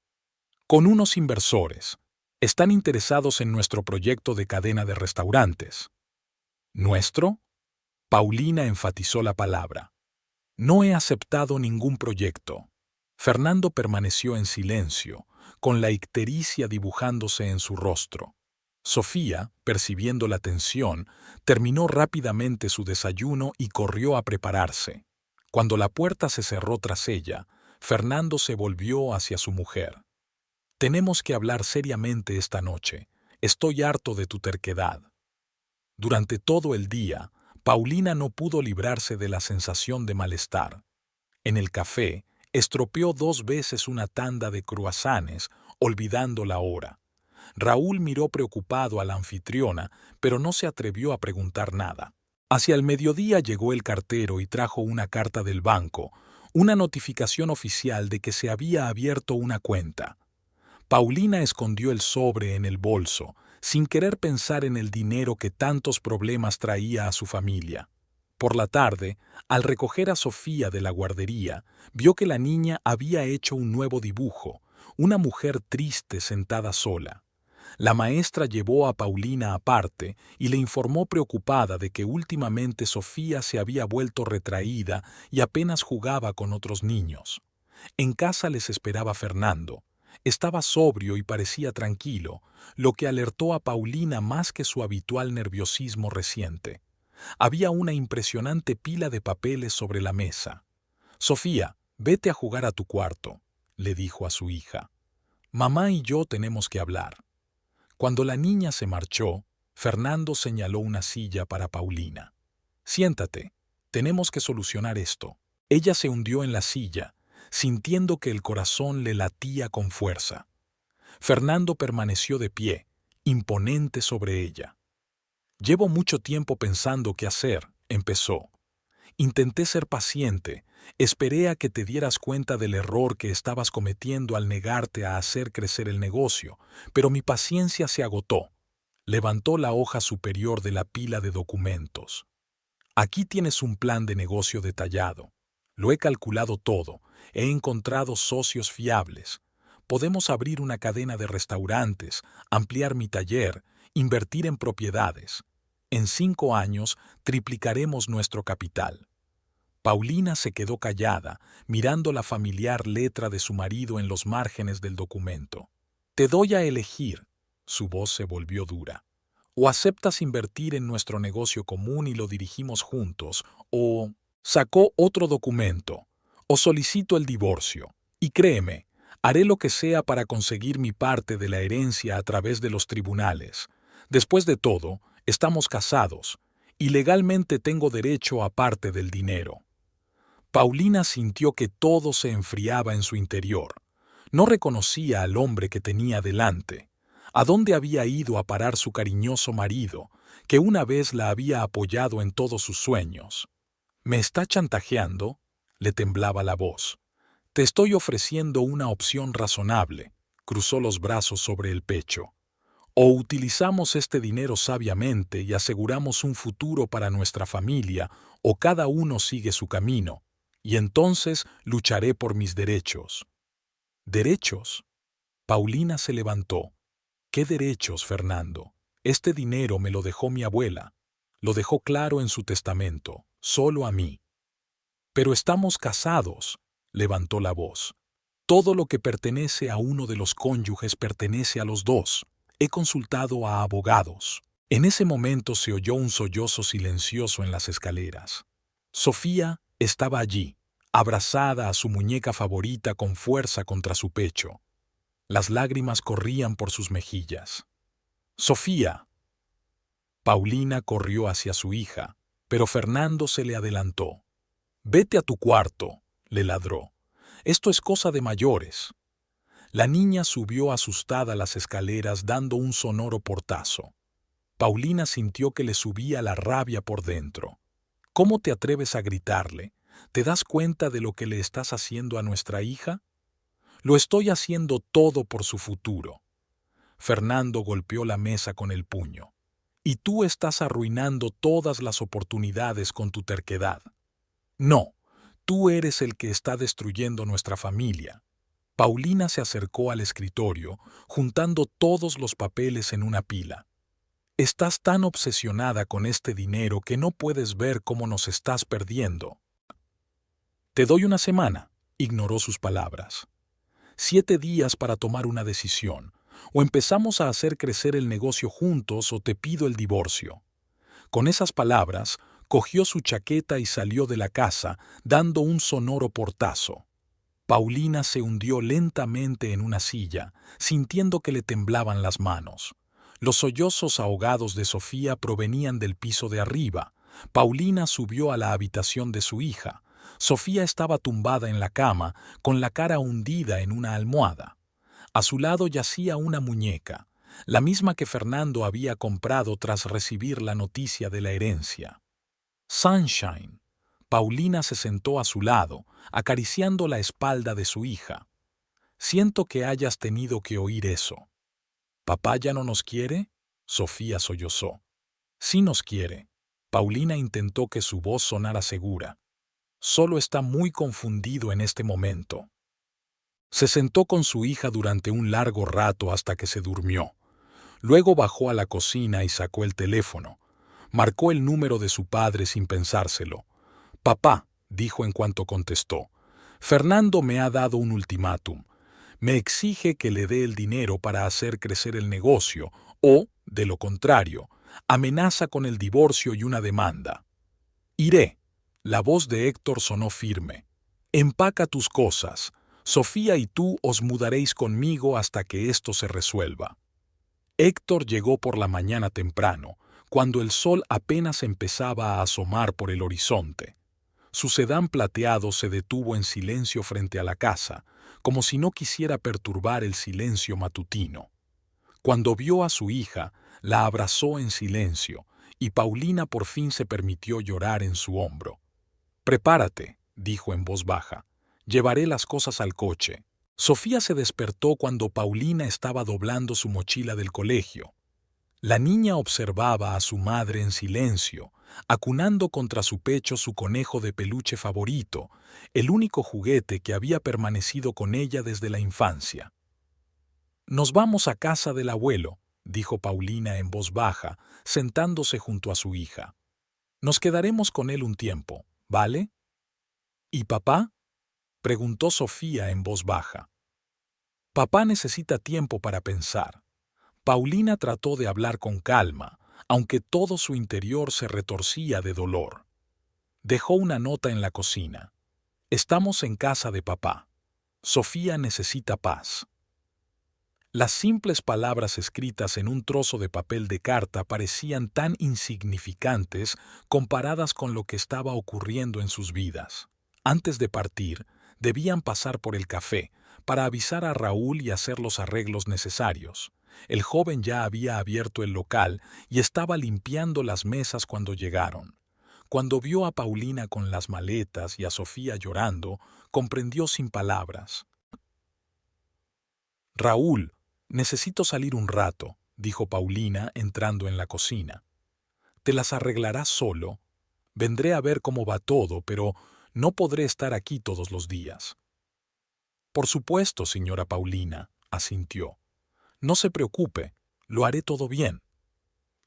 Con unos inversores. Están interesados en nuestro proyecto de cadena de restaurantes. ¿Nuestro? Paulina enfatizó la palabra. No he aceptado ningún proyecto. Fernando permaneció en silencio, con la ictericia dibujándose en su rostro. Sofía, percibiendo la tensión, terminó rápidamente su desayuno y corrió a prepararse. Cuando la puerta se cerró tras ella, Fernando se volvió hacia su mujer. Tenemos que hablar seriamente esta noche. Estoy harto de tu terquedad. Durante todo el día, Paulina no pudo librarse de la sensación de malestar. En el café, estropeó 2 veces una tanda de croissants, olvidando la hora. Raúl miró preocupado a la anfitriona, pero no se atrevió a preguntar nada. Hacia el mediodía llegó el cartero y trajo una carta del banco, una notificación oficial de que se había abierto una cuenta. Paulina escondió el sobre en el bolso, sin querer pensar en el dinero que tantos problemas traía a su familia. Por la tarde, al recoger a Sofía de la guardería, vio que la niña había hecho un nuevo dibujo, una mujer triste sentada sola. La maestra llevó a Paulina aparte y le informó preocupada de que últimamente Sofía se había vuelto retraída y apenas jugaba con otros niños. En casa les esperaba Fernando. Estaba sobrio y parecía tranquilo, lo que alertó a Paulina más que su habitual nerviosismo reciente. Había una impresionante pila de papeles sobre la mesa. «Sofía, vete a jugar a tu cuarto», le dijo a su hija. «Mamá y yo tenemos que hablar». Cuando la niña se marchó, Fernando señaló una silla para Paulina. «Siéntate, tenemos que solucionar esto». Ella se hundió en la silla, sintiendo que el corazón le latía con fuerza. Fernando permaneció de pie, imponente sobre ella. «Llevo mucho tiempo pensando qué hacer», empezó. «Intenté ser paciente, esperé a que te dieras cuenta del error que estabas cometiendo al negarte a hacer crecer el negocio, pero mi paciencia se agotó». Levantó la hoja superior de la pila de documentos. «Aquí tienes un plan de negocio detallado. Lo he calculado todo, he encontrado socios fiables. Podemos abrir una cadena de restaurantes, ampliar mi taller, invertir en propiedades. En 5 años triplicaremos nuestro capital». Paulina se quedó callada, mirando la familiar letra de su marido en los márgenes del documento. «Te doy a elegir», su voz se volvió dura. «O aceptas invertir en nuestro negocio común y lo dirigimos juntos, o...» Sacó otro documento. o solicito el divorcio. Y créeme, haré lo que sea para conseguir mi parte de la herencia a través de los tribunales. Después de todo, estamos casados, y legalmente tengo derecho a parte del dinero. Paulina sintió que todo se enfriaba en su interior. No reconocía al hombre que tenía delante. ¿A dónde había ido a parar su cariñoso marido, que una vez la había apoyado en todos sus sueños? ¿Me está chantajeando?, le temblaba la voz. Te estoy ofreciendo una opción razonable. Cruzó los brazos sobre el pecho. O utilizamos este dinero sabiamente y aseguramos un futuro para nuestra familia, o cada uno sigue su camino, y entonces lucharé por mis derechos. ¿Derechos? Paulina se levantó. ¿Qué derechos, Fernando? Este dinero me lo dejó mi abuela. Lo dejó claro en su testamento, solo a mí. Pero estamos casados, levantó la voz. Todo lo que pertenece a uno de los cónyuges pertenece a los dos. He consultado a abogados. En ese momento se oyó un sollozo silencioso en las escaleras. Sofía estaba allí, abrazada a su muñeca favorita con fuerza contra su pecho. Las lágrimas corrían por sus mejillas. ¡Sofía! Paulina corrió hacia su hija, pero Fernando se le adelantó. «Vete a tu cuarto», le ladró. «Esto es cosa de mayores». La niña subió asustada las escaleras dando un sonoro portazo. Paulina sintió que le subía la rabia por dentro. «¿Cómo te atreves a gritarle? ¿Te das cuenta de lo que le estás haciendo a nuestra hija?» «Lo estoy haciendo todo por su futuro». Fernando golpeó la mesa con el puño. «Y tú estás arruinando todas las oportunidades con tu terquedad». «No, tú eres el que está destruyendo nuestra familia». Paulina se acercó al escritorio, juntando todos los papeles en una pila. «Estás tan obsesionada con este dinero que no puedes ver cómo nos estás perdiendo». «Te doy una semana», ignoró sus palabras. 7 días para tomar una decisión. O empezamos a hacer crecer el negocio juntos o te pido el divorcio. Con esas palabras, cogió su chaqueta y salió de la casa, dando un sonoro portazo. Paulina se hundió lentamente en una silla, sintiendo que le temblaban las manos. Los sollozos ahogados de Sofía provenían del piso de arriba. Paulina subió a la habitación de su hija. Sofía estaba tumbada en la cama, con la cara hundida en una almohada. A su lado yacía una muñeca, la misma que Fernando había comprado tras recibir la noticia de la herencia. Sunshine. Paulina se sentó a su lado, acariciando la espalda de su hija. Siento que hayas tenido que oír eso. ¿Papá ya no nos quiere? Sofía sollozó. Sí nos quiere. Paulina intentó que su voz sonara segura. Solo está muy confundido en este momento. Se sentó con su hija durante un largo rato hasta que se durmió. Luego bajó a la cocina y sacó el teléfono. Marcó el número de su padre sin pensárselo. «Papá», dijo en cuanto contestó, «Fernando me ha dado un ultimátum. Me exige que le dé el dinero para hacer crecer el negocio o, de lo contrario, amenaza con el divorcio y una demanda». «Iré». La voz de Héctor sonó firme. «Empaca tus cosas. Sofía y tú os mudaréis conmigo hasta que esto se resuelva». Héctor llegó por la mañana temprano, cuando el sol apenas empezaba a asomar por el horizonte. Su sedán plateado se detuvo en silencio frente a la casa, como si no quisiera perturbar el silencio matutino. Cuando vio a su hija, la abrazó en silencio, y Paulina por fin se permitió llorar en su hombro. «Prepárate», dijo en voz baja. «Llevaré las cosas al coche». Sofía se despertó cuando Paulina estaba doblando su mochila del colegio. La niña observaba a su madre en silencio, acunando contra su pecho su conejo de peluche favorito, el único juguete que había permanecido con ella desde la infancia. «Nos vamos a casa del abuelo», dijo Paulina en voz baja, sentándose junto a su hija. «Nos quedaremos con él un tiempo, ¿vale?» «¿Y papá?», preguntó Sofía en voz baja. «Papá necesita tiempo para pensar». Paulina trató de hablar con calma, aunque todo su interior se retorcía de dolor. Dejó una nota en la cocina. Estamos en casa de papá. Sofía necesita paz. Las simples palabras escritas en un trozo de papel de carta parecían tan insignificantes comparadas con lo que estaba ocurriendo en sus vidas. Antes de partir, debían pasar por el café para avisar a Raúl y hacer los arreglos necesarios. El joven ya había abierto el local y estaba limpiando las mesas cuando llegaron. Cuando vio a Paulina con las maletas y a Sofía llorando, comprendió sin palabras. Raúl, necesito salir un rato, dijo Paulina entrando en la cocina. Te las arreglarás solo. Vendré a ver cómo va todo, pero no podré estar aquí todos los días. Por supuesto, señora Paulina, asintió. No se preocupe, lo haré todo bien.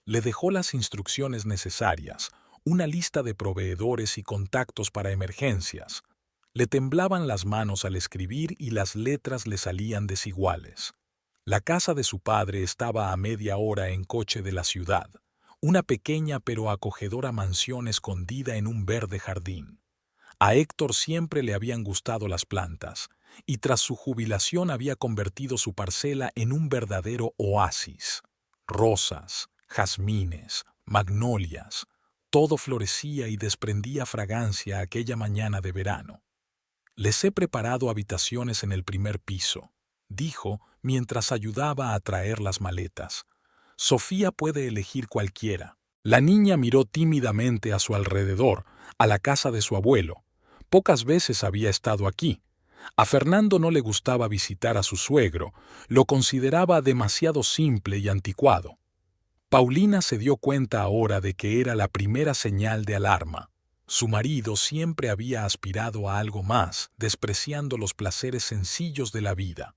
Le dejó las instrucciones necesarias, una lista de proveedores y contactos para emergencias. Le temblaban las manos al escribir y las letras le salían desiguales. La casa de su padre estaba a media hora en coche de la ciudad, una pequeña pero acogedora mansión escondida en un verde jardín. A Héctor siempre le habían gustado las plantas, y tras su jubilación había convertido su parcela en un verdadero oasis. Rosas, jazmines, magnolias, todo florecía y desprendía fragancia aquella mañana de verano. Les he preparado habitaciones en el primer piso, dijo mientras ayudaba a traer las maletas. Sofía puede elegir cualquiera. La niña miró tímidamente a su alrededor, a la casa de su abuelo. Pocas veces había estado aquí. A Fernando no le gustaba visitar a su suegro, lo consideraba demasiado simple y anticuado. Paulina se dio cuenta ahora de que era la primera señal de alarma. Su marido siempre había aspirado a algo más, despreciando los placeres sencillos de la vida.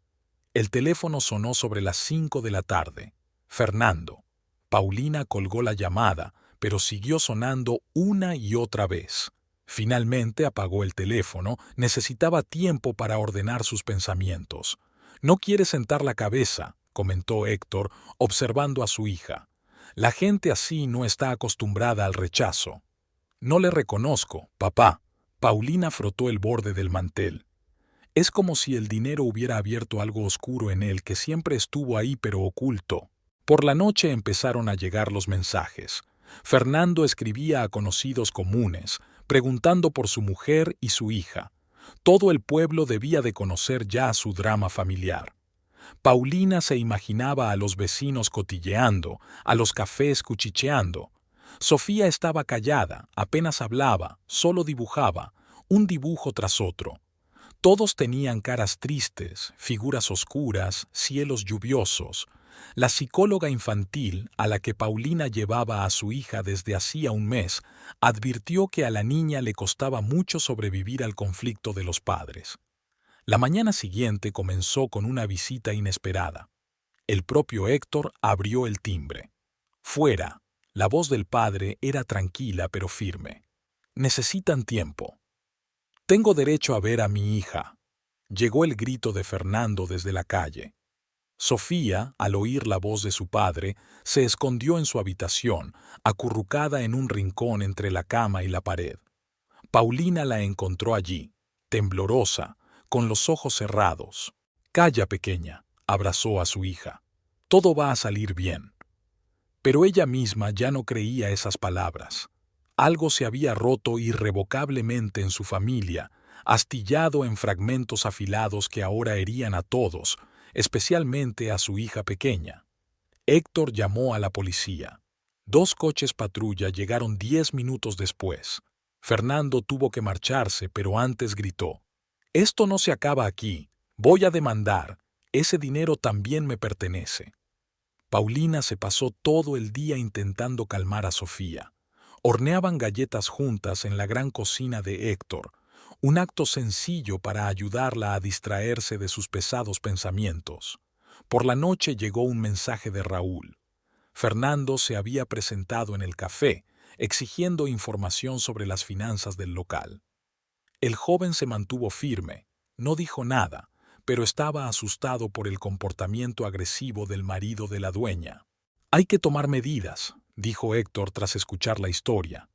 El teléfono sonó sobre las 5 de la tarde. Fernando. Paulina colgó la llamada, pero siguió sonando una y otra vez. Finalmente apagó el teléfono, necesitaba tiempo para ordenar sus pensamientos. «No quiere sentar la cabeza», comentó Héctor, observando a su hija. «La gente así no está acostumbrada al rechazo». «No le reconozco, papá». Paulina frotó el borde del mantel. Es como si el dinero hubiera abierto algo oscuro en él que siempre estuvo ahí pero oculto. Por la noche empezaron a llegar los mensajes. Fernando escribía a conocidos comunes, preguntando por su mujer y su hija. Todo el pueblo debía de conocer ya su drama familiar. Paulina se imaginaba a los vecinos cotilleando, a los cafés cuchicheando. Sofía estaba callada, apenas hablaba, solo dibujaba, un dibujo tras otro. Todos tenían caras tristes, figuras oscuras, cielos lluviosos. La psicóloga infantil, a la que Paulina llevaba a su hija desde hacía un mes, advirtió que a la niña le costaba mucho sobrevivir al conflicto de los padres. La mañana siguiente comenzó con una visita inesperada. El propio Héctor abrió el timbre. «Fuera». La voz del padre era tranquila pero firme. «Necesitan tiempo». «Tengo derecho a ver a mi hija». Llegó el grito de Fernando desde la calle. Sofía, al oír la voz de su padre, se escondió en su habitación, acurrucada en un rincón entre la cama y la pared. Paulina la encontró allí, temblorosa, con los ojos cerrados. «Calla, pequeña», abrazó a su hija. «Todo va a salir bien». Pero ella misma ya no creía esas palabras. Algo se había roto irrevocablemente en su familia, astillado en fragmentos afilados que ahora herían a todos, especialmente a su hija pequeña. Héctor llamó a la policía. 2 coches patrulla llegaron 10 minutos después. Fernando tuvo que marcharse, pero antes gritó: «Esto no se acaba aquí. Voy a demandar. Ese dinero también me pertenece». Paulina se pasó todo el día intentando calmar a Sofía. Horneaban galletas juntas en la gran cocina de Héctor, un acto sencillo para ayudarla a distraerse de sus pesados pensamientos. Por la noche llegó un mensaje de Raúl. Fernando se había presentado en el café, exigiendo información sobre las finanzas del local. El joven se mantuvo firme, no dijo nada, pero estaba asustado por el comportamiento agresivo del marido de la dueña. «Hay que tomar medidas», dijo Héctor tras escuchar la historia.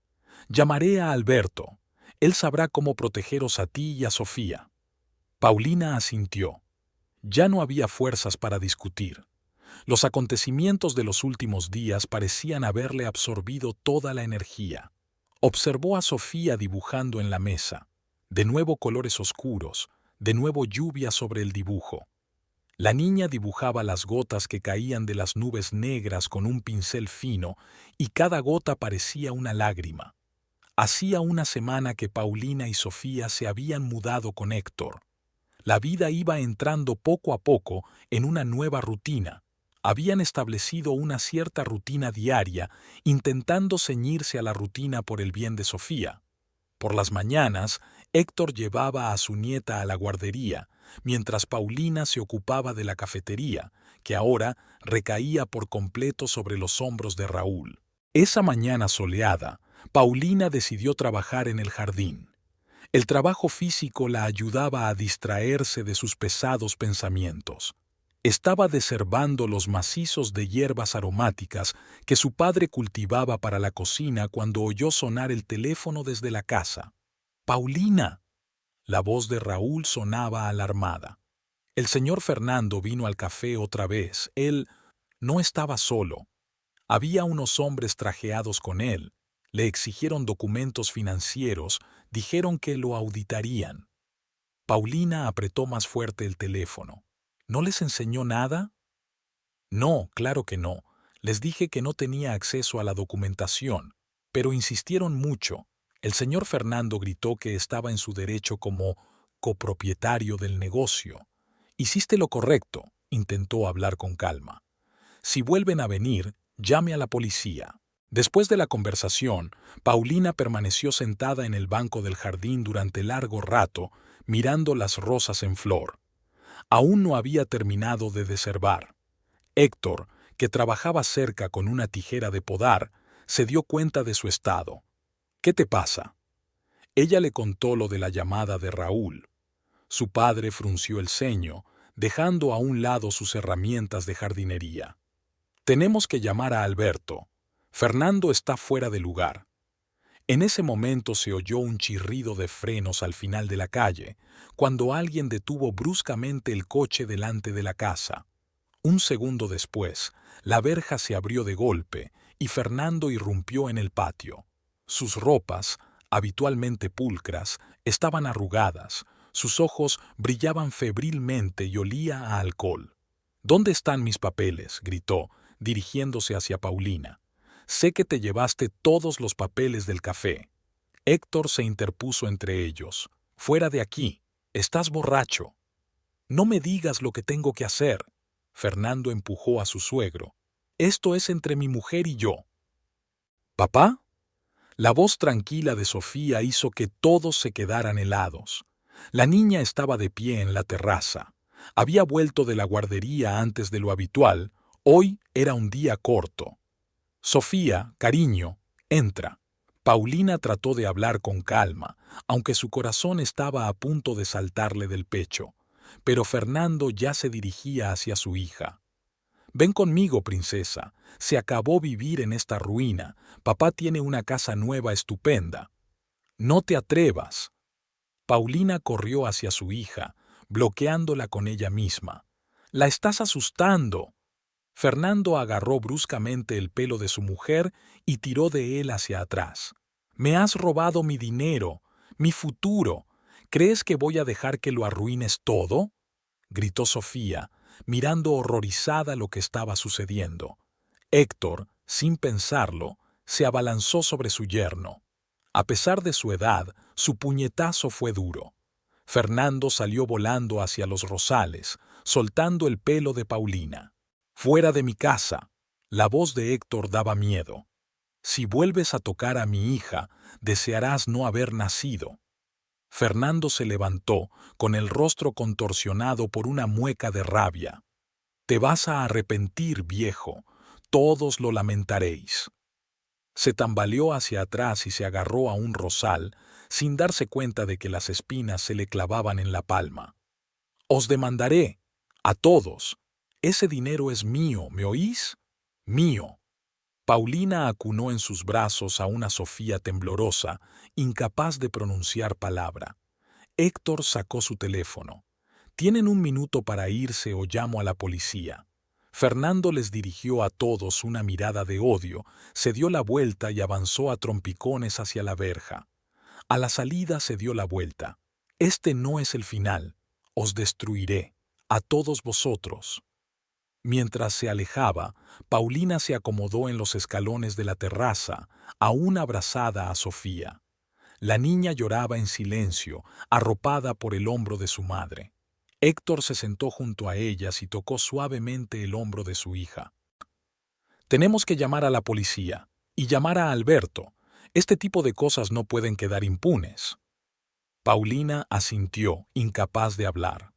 «Llamaré a Alberto. Él sabrá cómo protegeros a ti y a Sofía. Paulina asintió. Ya no había fuerzas para discutir. Los acontecimientos de los últimos días parecían haberle absorbido toda la energía. Observó a Sofía dibujando en la mesa. De nuevo colores oscuros, de nuevo lluvia sobre el dibujo. La niña dibujaba las gotas que caían de las nubes negras con un pincel fino y cada gota parecía una lágrima. Hacía una semana que Paulina y Sofía se habían mudado con Héctor. La vida iba entrando poco a poco en una nueva rutina. Habían establecido una cierta rutina diaria, intentando ceñirse a la rutina por el bien de Sofía. Por las mañanas, Héctor llevaba a su nieta a la guardería, mientras Paulina se ocupaba de la cafetería, que ahora recaía por completo sobre los hombros de Raúl. Esa mañana soleada, Paulina decidió trabajar en el jardín. El trabajo físico la ayudaba a distraerse de sus pesados pensamientos. Estaba desherbando los macizos de hierbas aromáticas que su padre cultivaba para la cocina cuando oyó sonar el teléfono desde la casa. «¡Paulina!». La voz de Raúl sonaba alarmada. El señor Fernando vino al café otra vez. Él no estaba solo. Había unos hombres trajeados con él. Le exigieron documentos financieros, dijeron que lo auditarían. Paulina apretó más fuerte el teléfono. ¿No les enseñó nada? No, claro que no. Les dije que no tenía acceso a la documentación, pero insistieron mucho. El señor Fernando gritó que estaba en su derecho como copropietario del negocio. Hiciste lo correcto, intentó hablar con calma. Si vuelven a venir, llame a la policía. Después de la conversación, Paulina permaneció sentada en el banco del jardín durante largo rato, mirando las rosas en flor. Aún no había terminado de desherbar. Héctor, que trabajaba cerca con una tijera de podar, se dio cuenta de su estado. «¿Qué te pasa?». Ella le contó lo de la llamada de Raúl. Su padre frunció el ceño, dejando a un lado sus herramientas de jardinería. «Tenemos que llamar a Alberto. Fernando está fuera de lugar». En ese momento se oyó un chirrido de frenos al final de la calle, cuando alguien detuvo bruscamente el coche delante de la casa. Un segundo después, la verja se abrió de golpe y Fernando irrumpió en el patio. Sus ropas, habitualmente pulcras, estaban arrugadas, sus ojos brillaban febrilmente y olía a alcohol. «¿Dónde están mis papeles?», gritó, dirigiéndose hacia Paulina. «Sé que te llevaste todos los papeles del café». Héctor se interpuso entre ellos. «Fuera de aquí. Estás borracho». «No me digas lo que tengo que hacer». Fernando empujó a su suegro. «Esto es entre mi mujer y yo». «¿Papá?». La voz tranquila de Sofía hizo que todos se quedaran helados. La niña estaba de pie en la terraza. Había vuelto de la guardería antes de lo habitual. Hoy era un día corto. «Sofía, cariño, entra». Paulina trató de hablar con calma, aunque su corazón estaba a punto de saltarle del pecho. Pero Fernando ya se dirigía hacia su hija. «Ven conmigo, princesa. Se acabó vivir en esta ruina. Papá tiene una casa nueva estupenda». «No te atrevas». Paulina corrió hacia su hija, bloqueándola con ella misma. «La estás asustando». Fernando agarró bruscamente el pelo de su mujer y tiró de él hacia atrás. «Me has robado mi dinero, mi futuro. ¿Crees que voy a dejar que lo arruines todo?», gritó Sofía, mirando horrorizada lo que estaba sucediendo. Héctor, sin pensarlo, se abalanzó sobre su yerno. A pesar de su edad, su puñetazo fue duro. Fernando salió volando hacia los rosales, soltando el pelo de Paulina. «Fuera de mi casa». La voz de Héctor daba miedo. «Si vuelves a tocar a mi hija, desearás no haber nacido». Fernando se levantó, con el rostro contorsionado por una mueca de rabia. «Te vas a arrepentir, viejo. Todos lo lamentaréis». Se tambaleó hacia atrás y se agarró a un rosal, sin darse cuenta de que las espinas se le clavaban en la palma. «Os demandaré, a todos. Ese dinero es mío, ¿me oís? Mío». Paulina acunó en sus brazos a una Sofía temblorosa, incapaz de pronunciar palabra. Héctor sacó su teléfono. «Tienen un minuto para irse o llamo a la policía». Fernando les dirigió a todos una mirada de odio, se dio la vuelta y avanzó a trompicones hacia la verja. A la salida se dio la vuelta. «Este no es el final. Os destruiré, a todos vosotros». Mientras se alejaba, Paulina se acomodó en los escalones de la terraza, aún abrazada a Sofía. La niña lloraba en silencio, arropada por el hombro de su madre. Héctor se sentó junto a ellas y tocó suavemente el hombro de su hija. «Tenemos que llamar a la policía y llamar a Alberto. Este tipo de cosas no pueden quedar impunes». Paulina asintió, incapaz de hablar.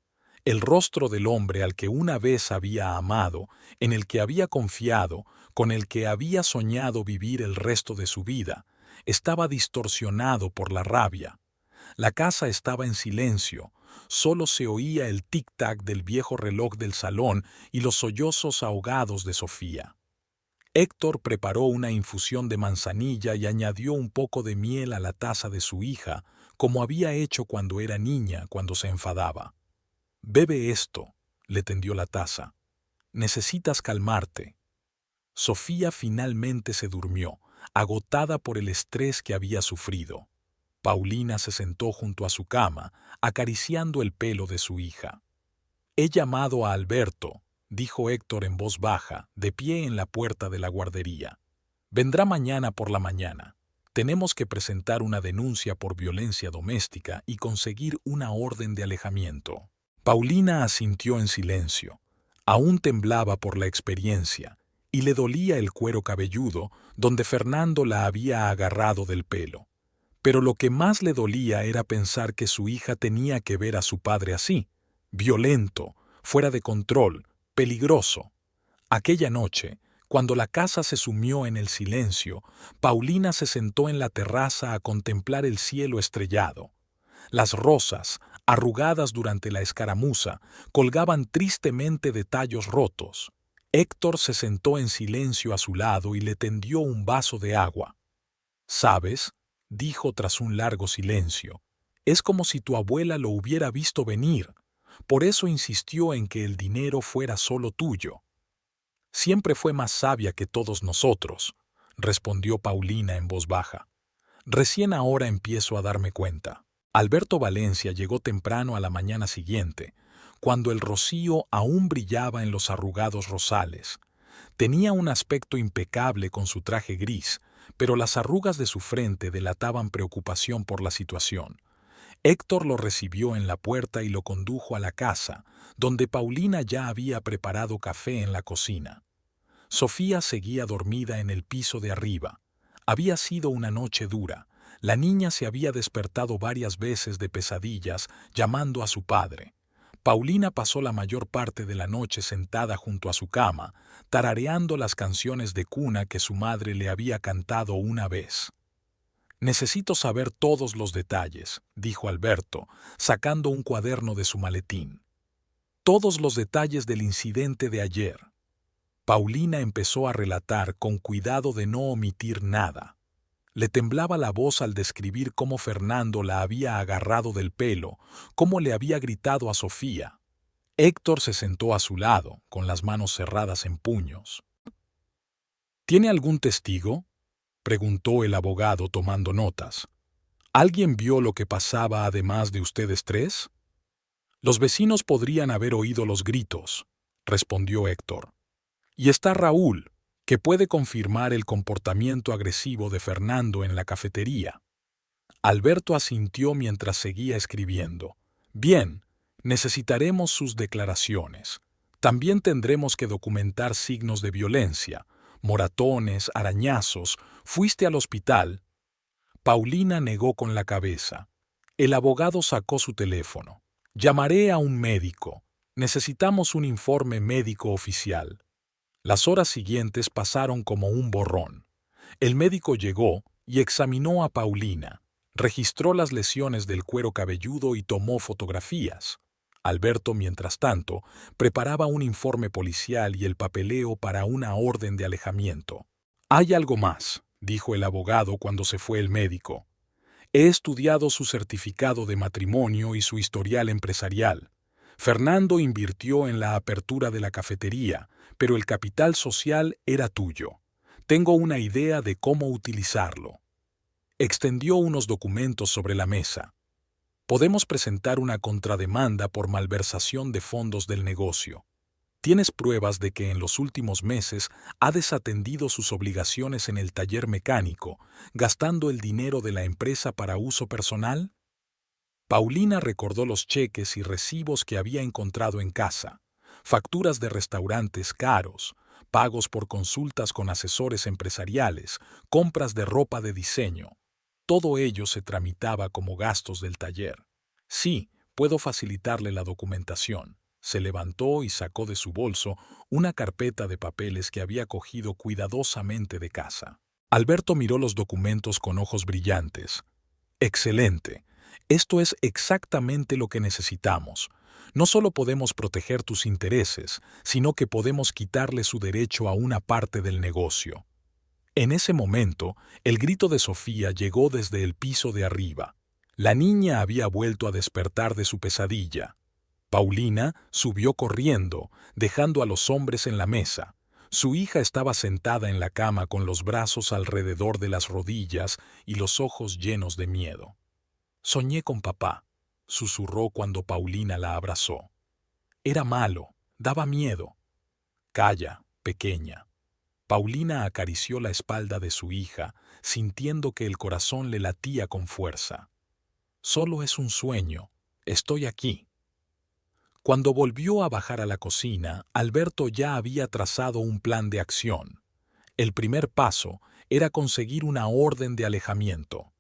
El rostro del hombre al que una vez había amado, en el que había confiado, con el que había soñado vivir el resto de su vida, estaba distorsionado por la rabia. La casa estaba en silencio, solo se oía el tic-tac del viejo reloj del salón y los sollozos ahogados de Sofía. Héctor preparó una infusión de manzanilla y añadió un poco de miel a la taza de su hija, como había hecho cuando era niña, cuando se enfadaba. «Bebe esto», le tendió la taza. «Necesitas calmarte». Sofía finalmente se durmió, agotada por el estrés que había sufrido. Paulina se sentó junto a su cama, acariciando el pelo de su hija. «He llamado a Alberto», dijo Héctor en voz baja, de pie en la puerta de la guardería. «Vendrá mañana por la mañana. Tenemos que presentar una denuncia por violencia doméstica y conseguir una orden de alejamiento». Paulina asintió en silencio. Aún temblaba por la experiencia, y le dolía el cuero cabelludo donde Fernando la había agarrado del pelo. Pero lo que más le dolía era pensar que su hija tenía que ver a su padre así, violento, fuera de control, peligroso. Aquella noche, cuando la casa se sumió en el silencio, Paulina se sentó en la terraza a contemplar el cielo estrellado. Las rosas, arrugadas durante la escaramuza, colgaban tristemente de tallos rotos. Héctor se sentó en silencio a su lado y le tendió un vaso de agua. «¿Sabes?», dijo tras un largo silencio, «es como si tu abuela lo hubiera visto venir. Por eso insistió en que el dinero fuera solo tuyo». «Siempre fue más sabia que todos nosotros», respondió Paulina en voz baja. «Recién ahora empiezo a darme cuenta». Alberto Valencia llegó temprano a la mañana siguiente, cuando el rocío aún brillaba en los arrugados rosales. Tenía un aspecto impecable con su traje gris, pero las arrugas de su frente delataban preocupación por la situación. Héctor lo recibió en la puerta y lo condujo a la casa, donde Paulina ya había preparado café en la cocina. Sofía seguía dormida en el piso de arriba. Había sido una noche dura. La niña se había despertado varias veces de pesadillas, llamando a su padre. Paulina pasó la mayor parte de la noche sentada junto a su cama, tarareando las canciones de cuna que su madre le había cantado una vez. «Necesito saber todos los detalles», dijo Alberto, sacando un cuaderno de su maletín. «Todos los detalles del incidente de ayer». Paulina empezó a relatar con cuidado de no omitir nada. Le temblaba la voz al describir cómo Fernando la había agarrado del pelo, cómo le había gritado a Sofía. Héctor se sentó a su lado, con las manos cerradas en puños. «¿Tiene algún testigo?», preguntó el abogado tomando notas. «¿Alguien vio lo que pasaba además de ustedes tres?». «Los vecinos podrían haber oído los gritos», respondió Héctor. «Y está Raúl, que puede confirmar el comportamiento agresivo de Fernando en la cafetería». Alberto asintió mientras seguía escribiendo. «Bien, necesitaremos sus declaraciones. También tendremos que documentar signos de violencia, moratones, arañazos. ¿Fuiste al hospital?». Paulina negó con la cabeza. El abogado sacó su teléfono. «Llamaré a un médico. Necesitamos un informe médico oficial». Las horas siguientes pasaron como un borrón. El médico llegó y examinó a Paulina, registró las lesiones del cuero cabelludo y tomó fotografías. Alberto, mientras tanto, preparaba un informe policial y el papeleo para una orden de alejamiento. Hay algo más, dijo el abogado cuando se fue el médico. He estudiado su certificado de matrimonio y su historial empresarial. Fernando invirtió en la apertura de la cafetería, pero el capital social era tuyo. Tengo una idea de cómo utilizarlo. Extendió unos documentos sobre la mesa. Podemos presentar una contrademanda por malversación de fondos del negocio. ¿Tienes pruebas de que en los últimos meses ha desatendido sus obligaciones en el taller mecánico, gastando el dinero de la empresa para uso personal? Paulina recordó los cheques y recibos que había encontrado en casa, facturas de restaurantes caros, pagos por consultas con asesores empresariales, compras de ropa de diseño. Todo ello se tramitaba como gastos del taller. Sí, puedo facilitarle la documentación. Se levantó y sacó de su bolso una carpeta de papeles que había cogido cuidadosamente de casa. Alberto miró los documentos con ojos brillantes. Excelente. Esto es exactamente lo que necesitamos. No solo podemos proteger tus intereses, sino que podemos quitarle su derecho a una parte del negocio. En ese momento, el grito de Sofía llegó desde el piso de arriba. La niña había vuelto a despertar de su pesadilla. Paulina subió corriendo, dejando a los hombres en la mesa. Su hija estaba sentada en la cama con los brazos alrededor de las rodillas y los ojos llenos de miedo. «Soñé con papá», susurró cuando Paulina la abrazó. «Era malo, daba miedo». «Calla, pequeña». Paulina acarició la espalda de su hija, sintiendo que el corazón le latía con fuerza. «Solo es un sueño. Estoy aquí». Cuando volvió a bajar a la cocina, Alberto ya había trazado un plan de acción. El primer paso era conseguir una orden de alejamiento.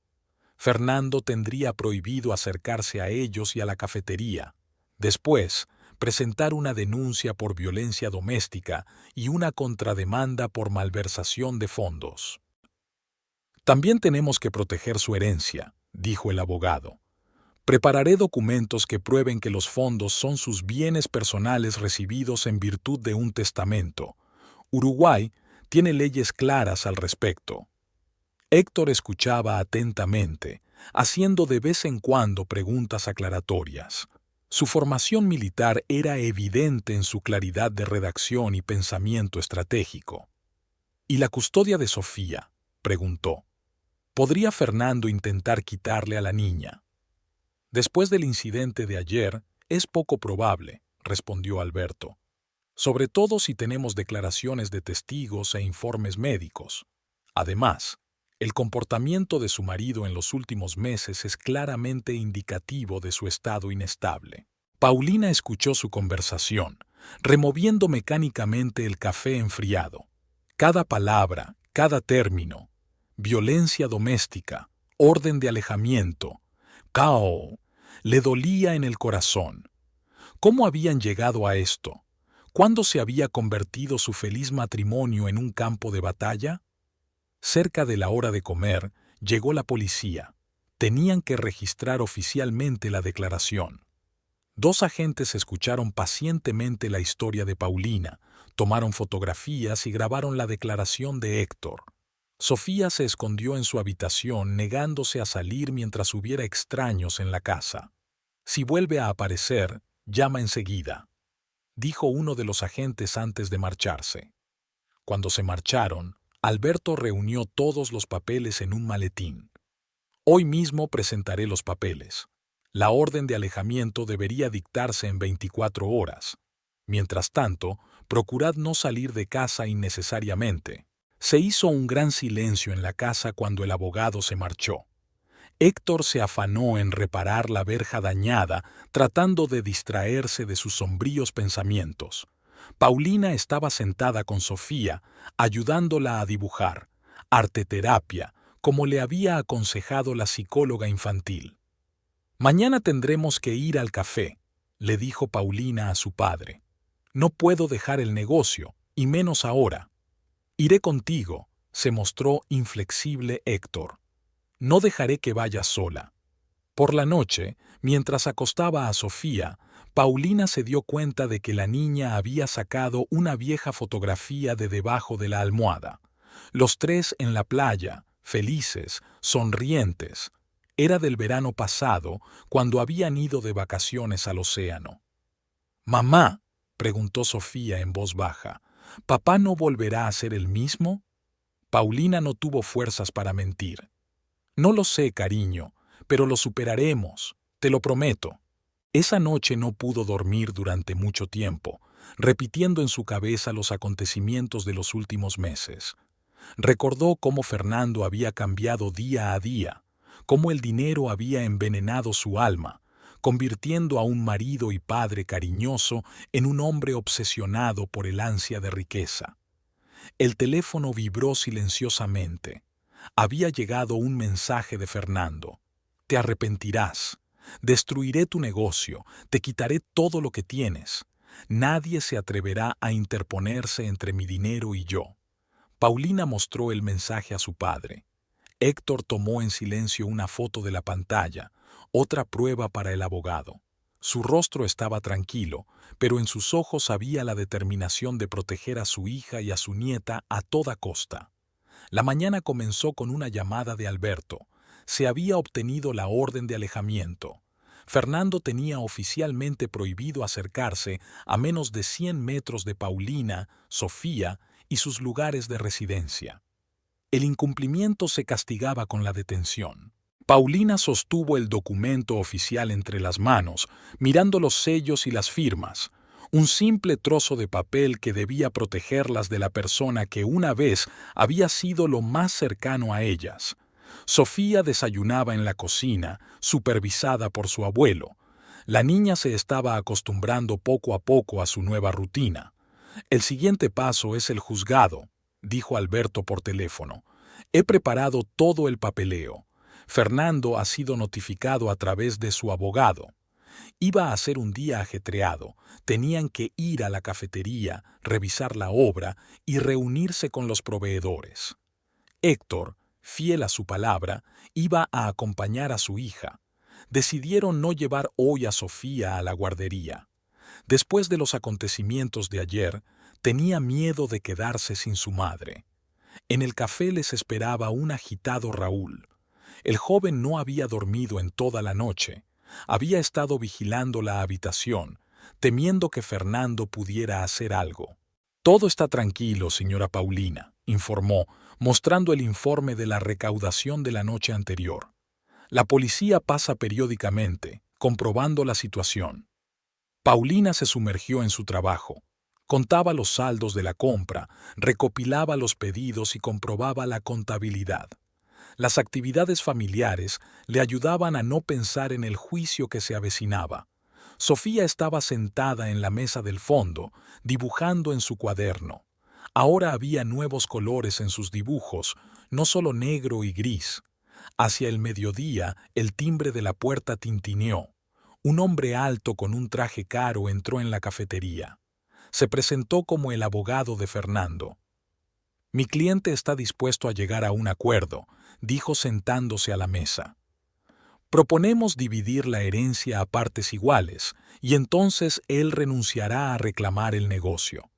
Fernando tendría prohibido acercarse a ellos y a la cafetería. Después, presentar una denuncia por violencia doméstica y una contrademanda por malversación de fondos. «También tenemos que proteger su herencia», dijo el abogado. «Prepararé documentos que prueben que los fondos son sus bienes personales recibidos en virtud de un testamento. Uruguay tiene leyes claras al respecto». Héctor escuchaba atentamente, haciendo de vez en cuando preguntas aclaratorias. Su formación militar era evidente en su claridad de redacción y pensamiento estratégico. «¿Y la custodia de Sofía?», preguntó. «¿Podría Fernando intentar quitarle a la niña?». «Después del incidente de ayer, es poco probable», respondió Alberto. «Sobre todo si tenemos declaraciones de testigos e informes médicos. Además, el comportamiento de su marido en los últimos meses es claramente indicativo de su estado inestable». Paulina escuchó su conversación, removiendo mecánicamente el café enfriado. Cada palabra, cada término. Violencia doméstica, orden de alejamiento. ¡Cao! Le dolía en el corazón. ¿Cómo habían llegado a esto? ¿Cuándo se había convertido su feliz matrimonio en un campo de batalla? Cerca de la hora de comer, llegó la policía. Tenían que registrar oficialmente la declaración. 2 agentes escucharon pacientemente la historia de Paulina, tomaron fotografías y grabaron la declaración de Héctor. Sofía se escondió en su habitación negándose a salir mientras hubiera extraños en la casa. «Si vuelve a aparecer, llama enseguida», dijo uno de los agentes antes de marcharse. Cuando se marcharon, Alberto reunió todos los papeles en un maletín. «Hoy mismo presentaré los papeles. La orden de alejamiento debería dictarse en 24 horas. Mientras tanto, procurad no salir de casa innecesariamente». Se hizo un gran silencio en la casa cuando el abogado se marchó. Héctor se afanó en reparar la verja dañada, tratando de distraerse de sus sombríos pensamientos. Paulina estaba sentada con Sofía, ayudándola a dibujar, arteterapia, como le había aconsejado la psicóloga infantil. «Mañana tendremos que ir al café», le dijo Paulina a su padre. «No puedo dejar el negocio, y menos ahora». «Iré contigo», se mostró inflexible Héctor. «No dejaré que vayas sola». Por la noche, mientras acostaba a Sofía, Paulina se dio cuenta de que la niña había sacado una vieja fotografía de debajo de la almohada. Los tres en la playa, felices, sonrientes. Era del verano pasado, cuando habían ido de vacaciones al océano. «Mamá», preguntó Sofía en voz baja, «¿papá no volverá a ser el mismo?» Paulina no tuvo fuerzas para mentir. «No lo sé, cariño, pero lo superaremos, te lo prometo». Esa noche no pudo dormir durante mucho tiempo, repitiendo en su cabeza los acontecimientos de los últimos meses. Recordó cómo Fernando había cambiado día a día, cómo el dinero había envenenado su alma, convirtiendo a un marido y padre cariñoso en un hombre obsesionado por el ansia de riqueza. El teléfono vibró silenciosamente. Había llegado un mensaje de Fernando. «Te arrepentirás. Destruiré tu negocio, te quitaré todo lo que tienes. Nadie se atreverá a interponerse entre mi dinero y yo». Paulina mostró el mensaje a su padre. Héctor tomó en silencio una foto de la pantalla, otra prueba para el abogado. Su rostro estaba tranquilo, pero en sus ojos había la determinación de proteger a su hija y a su nieta a toda costa. La mañana comenzó con una llamada de Alberto. Se había obtenido la orden de alejamiento. Fernando tenía oficialmente prohibido acercarse a menos de 100 metros de Paulina, Sofía y sus lugares de residencia. El incumplimiento se castigaba con la detención. Paulina sostuvo el documento oficial entre las manos, mirando los sellos y las firmas, un simple trozo de papel que debía protegerlas de la persona que una vez había sido lo más cercano a ellas. Sofía desayunaba en la cocina, supervisada por su abuelo. La niña se estaba acostumbrando poco a poco a su nueva rutina. «El siguiente paso es el juzgado», dijo Alberto por teléfono. «He preparado todo el papeleo. Fernando ha sido notificado a través de su abogado. Iba a ser un día ajetreado. Tenían que ir a la cafetería, revisar la obra y reunirse con los proveedores. Héctor, fiel a su palabra, iba a acompañar a su hija. Decidieron no llevar hoy a Sofía a la guardería. Después de los acontecimientos de ayer, tenía miedo de quedarse sin su madre. En el café les esperaba un agitado Raúl. El joven no había dormido en toda la noche. Había estado vigilando la habitación, temiendo que Fernando pudiera hacer algo. «Todo está tranquilo, señora Paulina», informó, mostrando el informe de la recaudación de la noche anterior. «La policía pasa periódicamente, comprobando la situación». Paulina se sumergió en su trabajo. Contaba los saldos de la compra, recopilaba los pedidos y comprobaba la contabilidad. Las actividades familiares le ayudaban a no pensar en el juicio que se avecinaba. Sofía estaba sentada en la mesa del fondo, dibujando en su cuaderno. Ahora había nuevos colores en sus dibujos, no solo negro y gris. Hacia el mediodía, el timbre de la puerta tintineó. Un hombre alto con un traje caro entró en la cafetería. Se presentó como el abogado de Fernando. «Mi cliente está dispuesto a llegar a un acuerdo», dijo sentándose a la mesa. «Proponemos dividir la herencia a partes iguales, y entonces él renunciará a reclamar el negocio».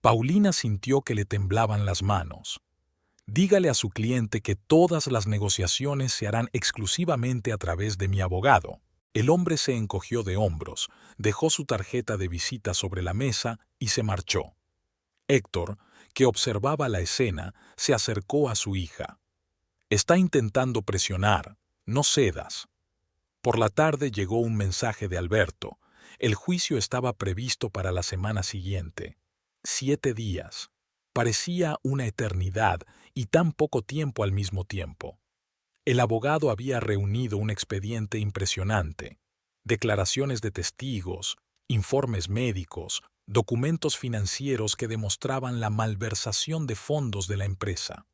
Paulina sintió que le temblaban las manos. «Dígale a su cliente que todas las negociaciones se harán exclusivamente a través de mi abogado». El hombre se encogió de hombros, dejó su tarjeta de visita sobre la mesa y se marchó. Héctor, que observaba la escena, se acercó a su hija. «Está intentando presionar, no cedas». Por la tarde llegó un mensaje de Alberto. El juicio estaba previsto para la semana siguiente. 7 días. Parecía una eternidad y tan poco tiempo al mismo tiempo. El abogado había reunido un expediente impresionante. Declaraciones de testigos, informes médicos, documentos financieros que demostraban la malversación de fondos de la empresa.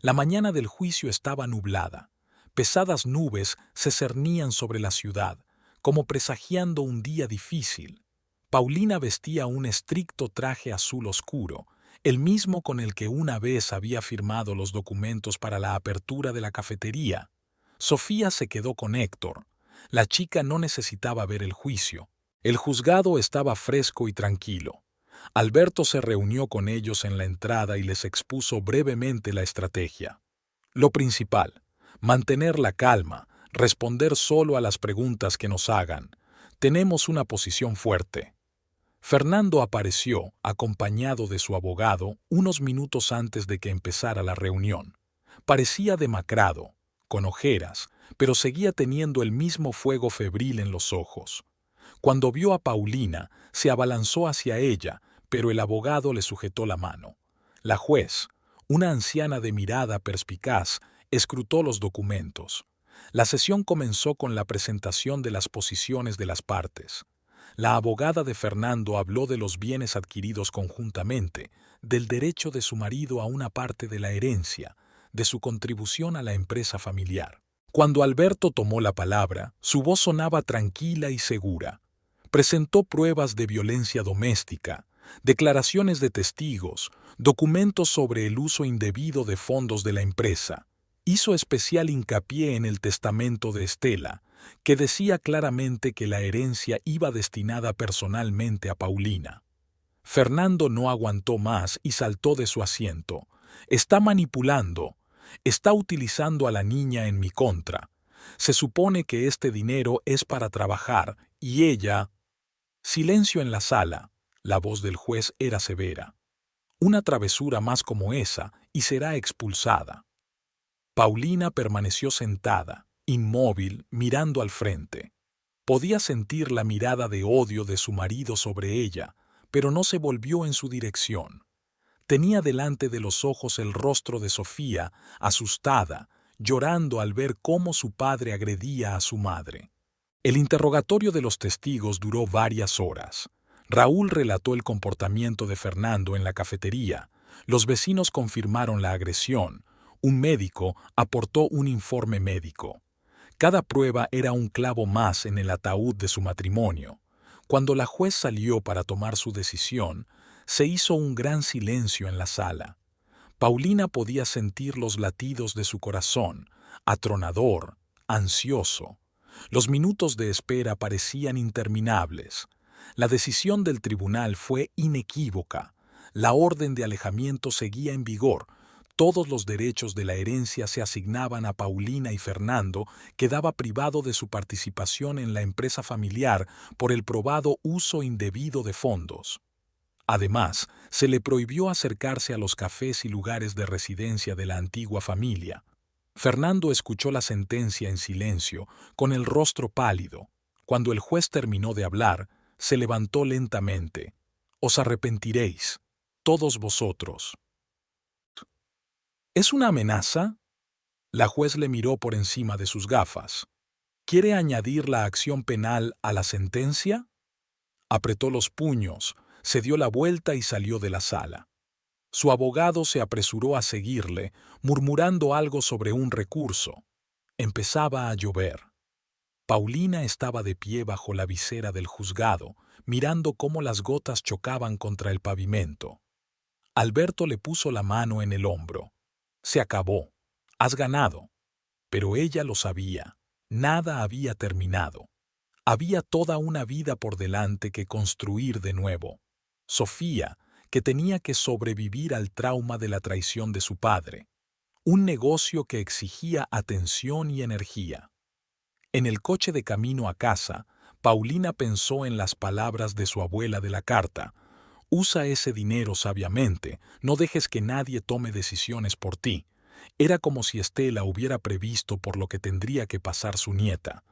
La mañana del juicio estaba nublada. Pesadas nubes se cernían sobre la ciudad, como presagiando un día difícil. Paulina vestía un estricto traje azul oscuro, el mismo con el que una vez había firmado los documentos para la apertura de la cafetería. Sofía se quedó con Héctor. La chica no necesitaba ver el juicio. El juzgado estaba fresco y tranquilo. Alberto se reunió con ellos en la entrada y les expuso brevemente la estrategia. Lo principal, mantener la calma, responder solo a las preguntas que nos hagan. Tenemos una posición fuerte. Fernando apareció, acompañado de su abogado, unos minutos antes de que empezara la reunión. Parecía demacrado, con ojeras, pero seguía teniendo el mismo fuego febril en los ojos. Cuando vio a Paulina, se abalanzó hacia ella, pero el abogado le sujetó la mano. La juez, una anciana de mirada perspicaz, escrutó los documentos. La sesión comenzó con la presentación de las posiciones de las partes. La abogada de Fernando habló de los bienes adquiridos conjuntamente, del derecho de su marido a una parte de la herencia, de su contribución a la empresa familiar. Cuando Alberto tomó la palabra, su voz sonaba tranquila y segura. Presentó pruebas de violencia doméstica, declaraciones de testigos, documentos sobre el uso indebido de fondos de la empresa. Hizo especial hincapié en el testamento de Estela, que decía claramente que la herencia iba destinada personalmente a Paulina. Fernando no aguantó más y saltó de su asiento. Está manipulando. Está utilizando a la niña en mi contra. Se supone que este dinero es para trabajar y ella... Silencio en la sala. La voz del juez era severa. Una travesura más como esa y será expulsada. Paulina permaneció sentada, inmóvil, mirando al frente. Podía sentir la mirada de odio de su marido sobre ella, pero no se volvió en su dirección. Tenía delante de los ojos el rostro de Sofía, asustada, llorando al ver cómo su padre agredía a su madre. El interrogatorio de los testigos duró varias horas. Raúl relató el comportamiento de Fernando en la cafetería. Los vecinos confirmaron la agresión. Un médico aportó un informe médico. Cada prueba era un clavo más en el ataúd de su matrimonio. Cuando la juez salió para tomar su decisión, se hizo un gran silencio en la sala. Paulina podía sentir los latidos de su corazón, atronador, ansioso. Los minutos de espera parecían interminables. La decisión del tribunal fue inequívoca. La orden de alejamiento seguía en vigor. Todos los derechos de la herencia se asignaban a Paulina y Fernando, quedaba privado de su participación en la empresa familiar por el probado uso indebido de fondos. Además, se le prohibió acercarse a los cafés y lugares de residencia de la antigua familia. Fernando escuchó la sentencia en silencio, con el rostro pálido. Cuando el juez terminó de hablar, se levantó lentamente. «Os arrepentiréis, todos vosotros». ¿Es una amenaza? La juez le miró por encima de sus gafas. ¿Quiere añadir la acción penal a la sentencia? Apretó los puños, se dio la vuelta y salió de la sala. Su abogado se apresuró a seguirle, murmurando algo sobre un recurso. Empezaba a llover. Paulina estaba de pie bajo la visera del juzgado, mirando cómo las gotas chocaban contra el pavimento. Alberto le puso la mano en el hombro. Se acabó. Has ganado. Pero ella lo sabía. Nada había terminado. Había toda una vida por delante que construir de nuevo. Sofía, que tenía que sobrevivir al trauma de la traición de su padre. Un negocio que exigía atención y energía. En el coche de camino a casa, Paulina pensó en las palabras de su abuela de la carta. Usa ese dinero sabiamente, no dejes que nadie tome decisiones por ti. Era como si Estela hubiera previsto por lo que tendría que pasar su nieta.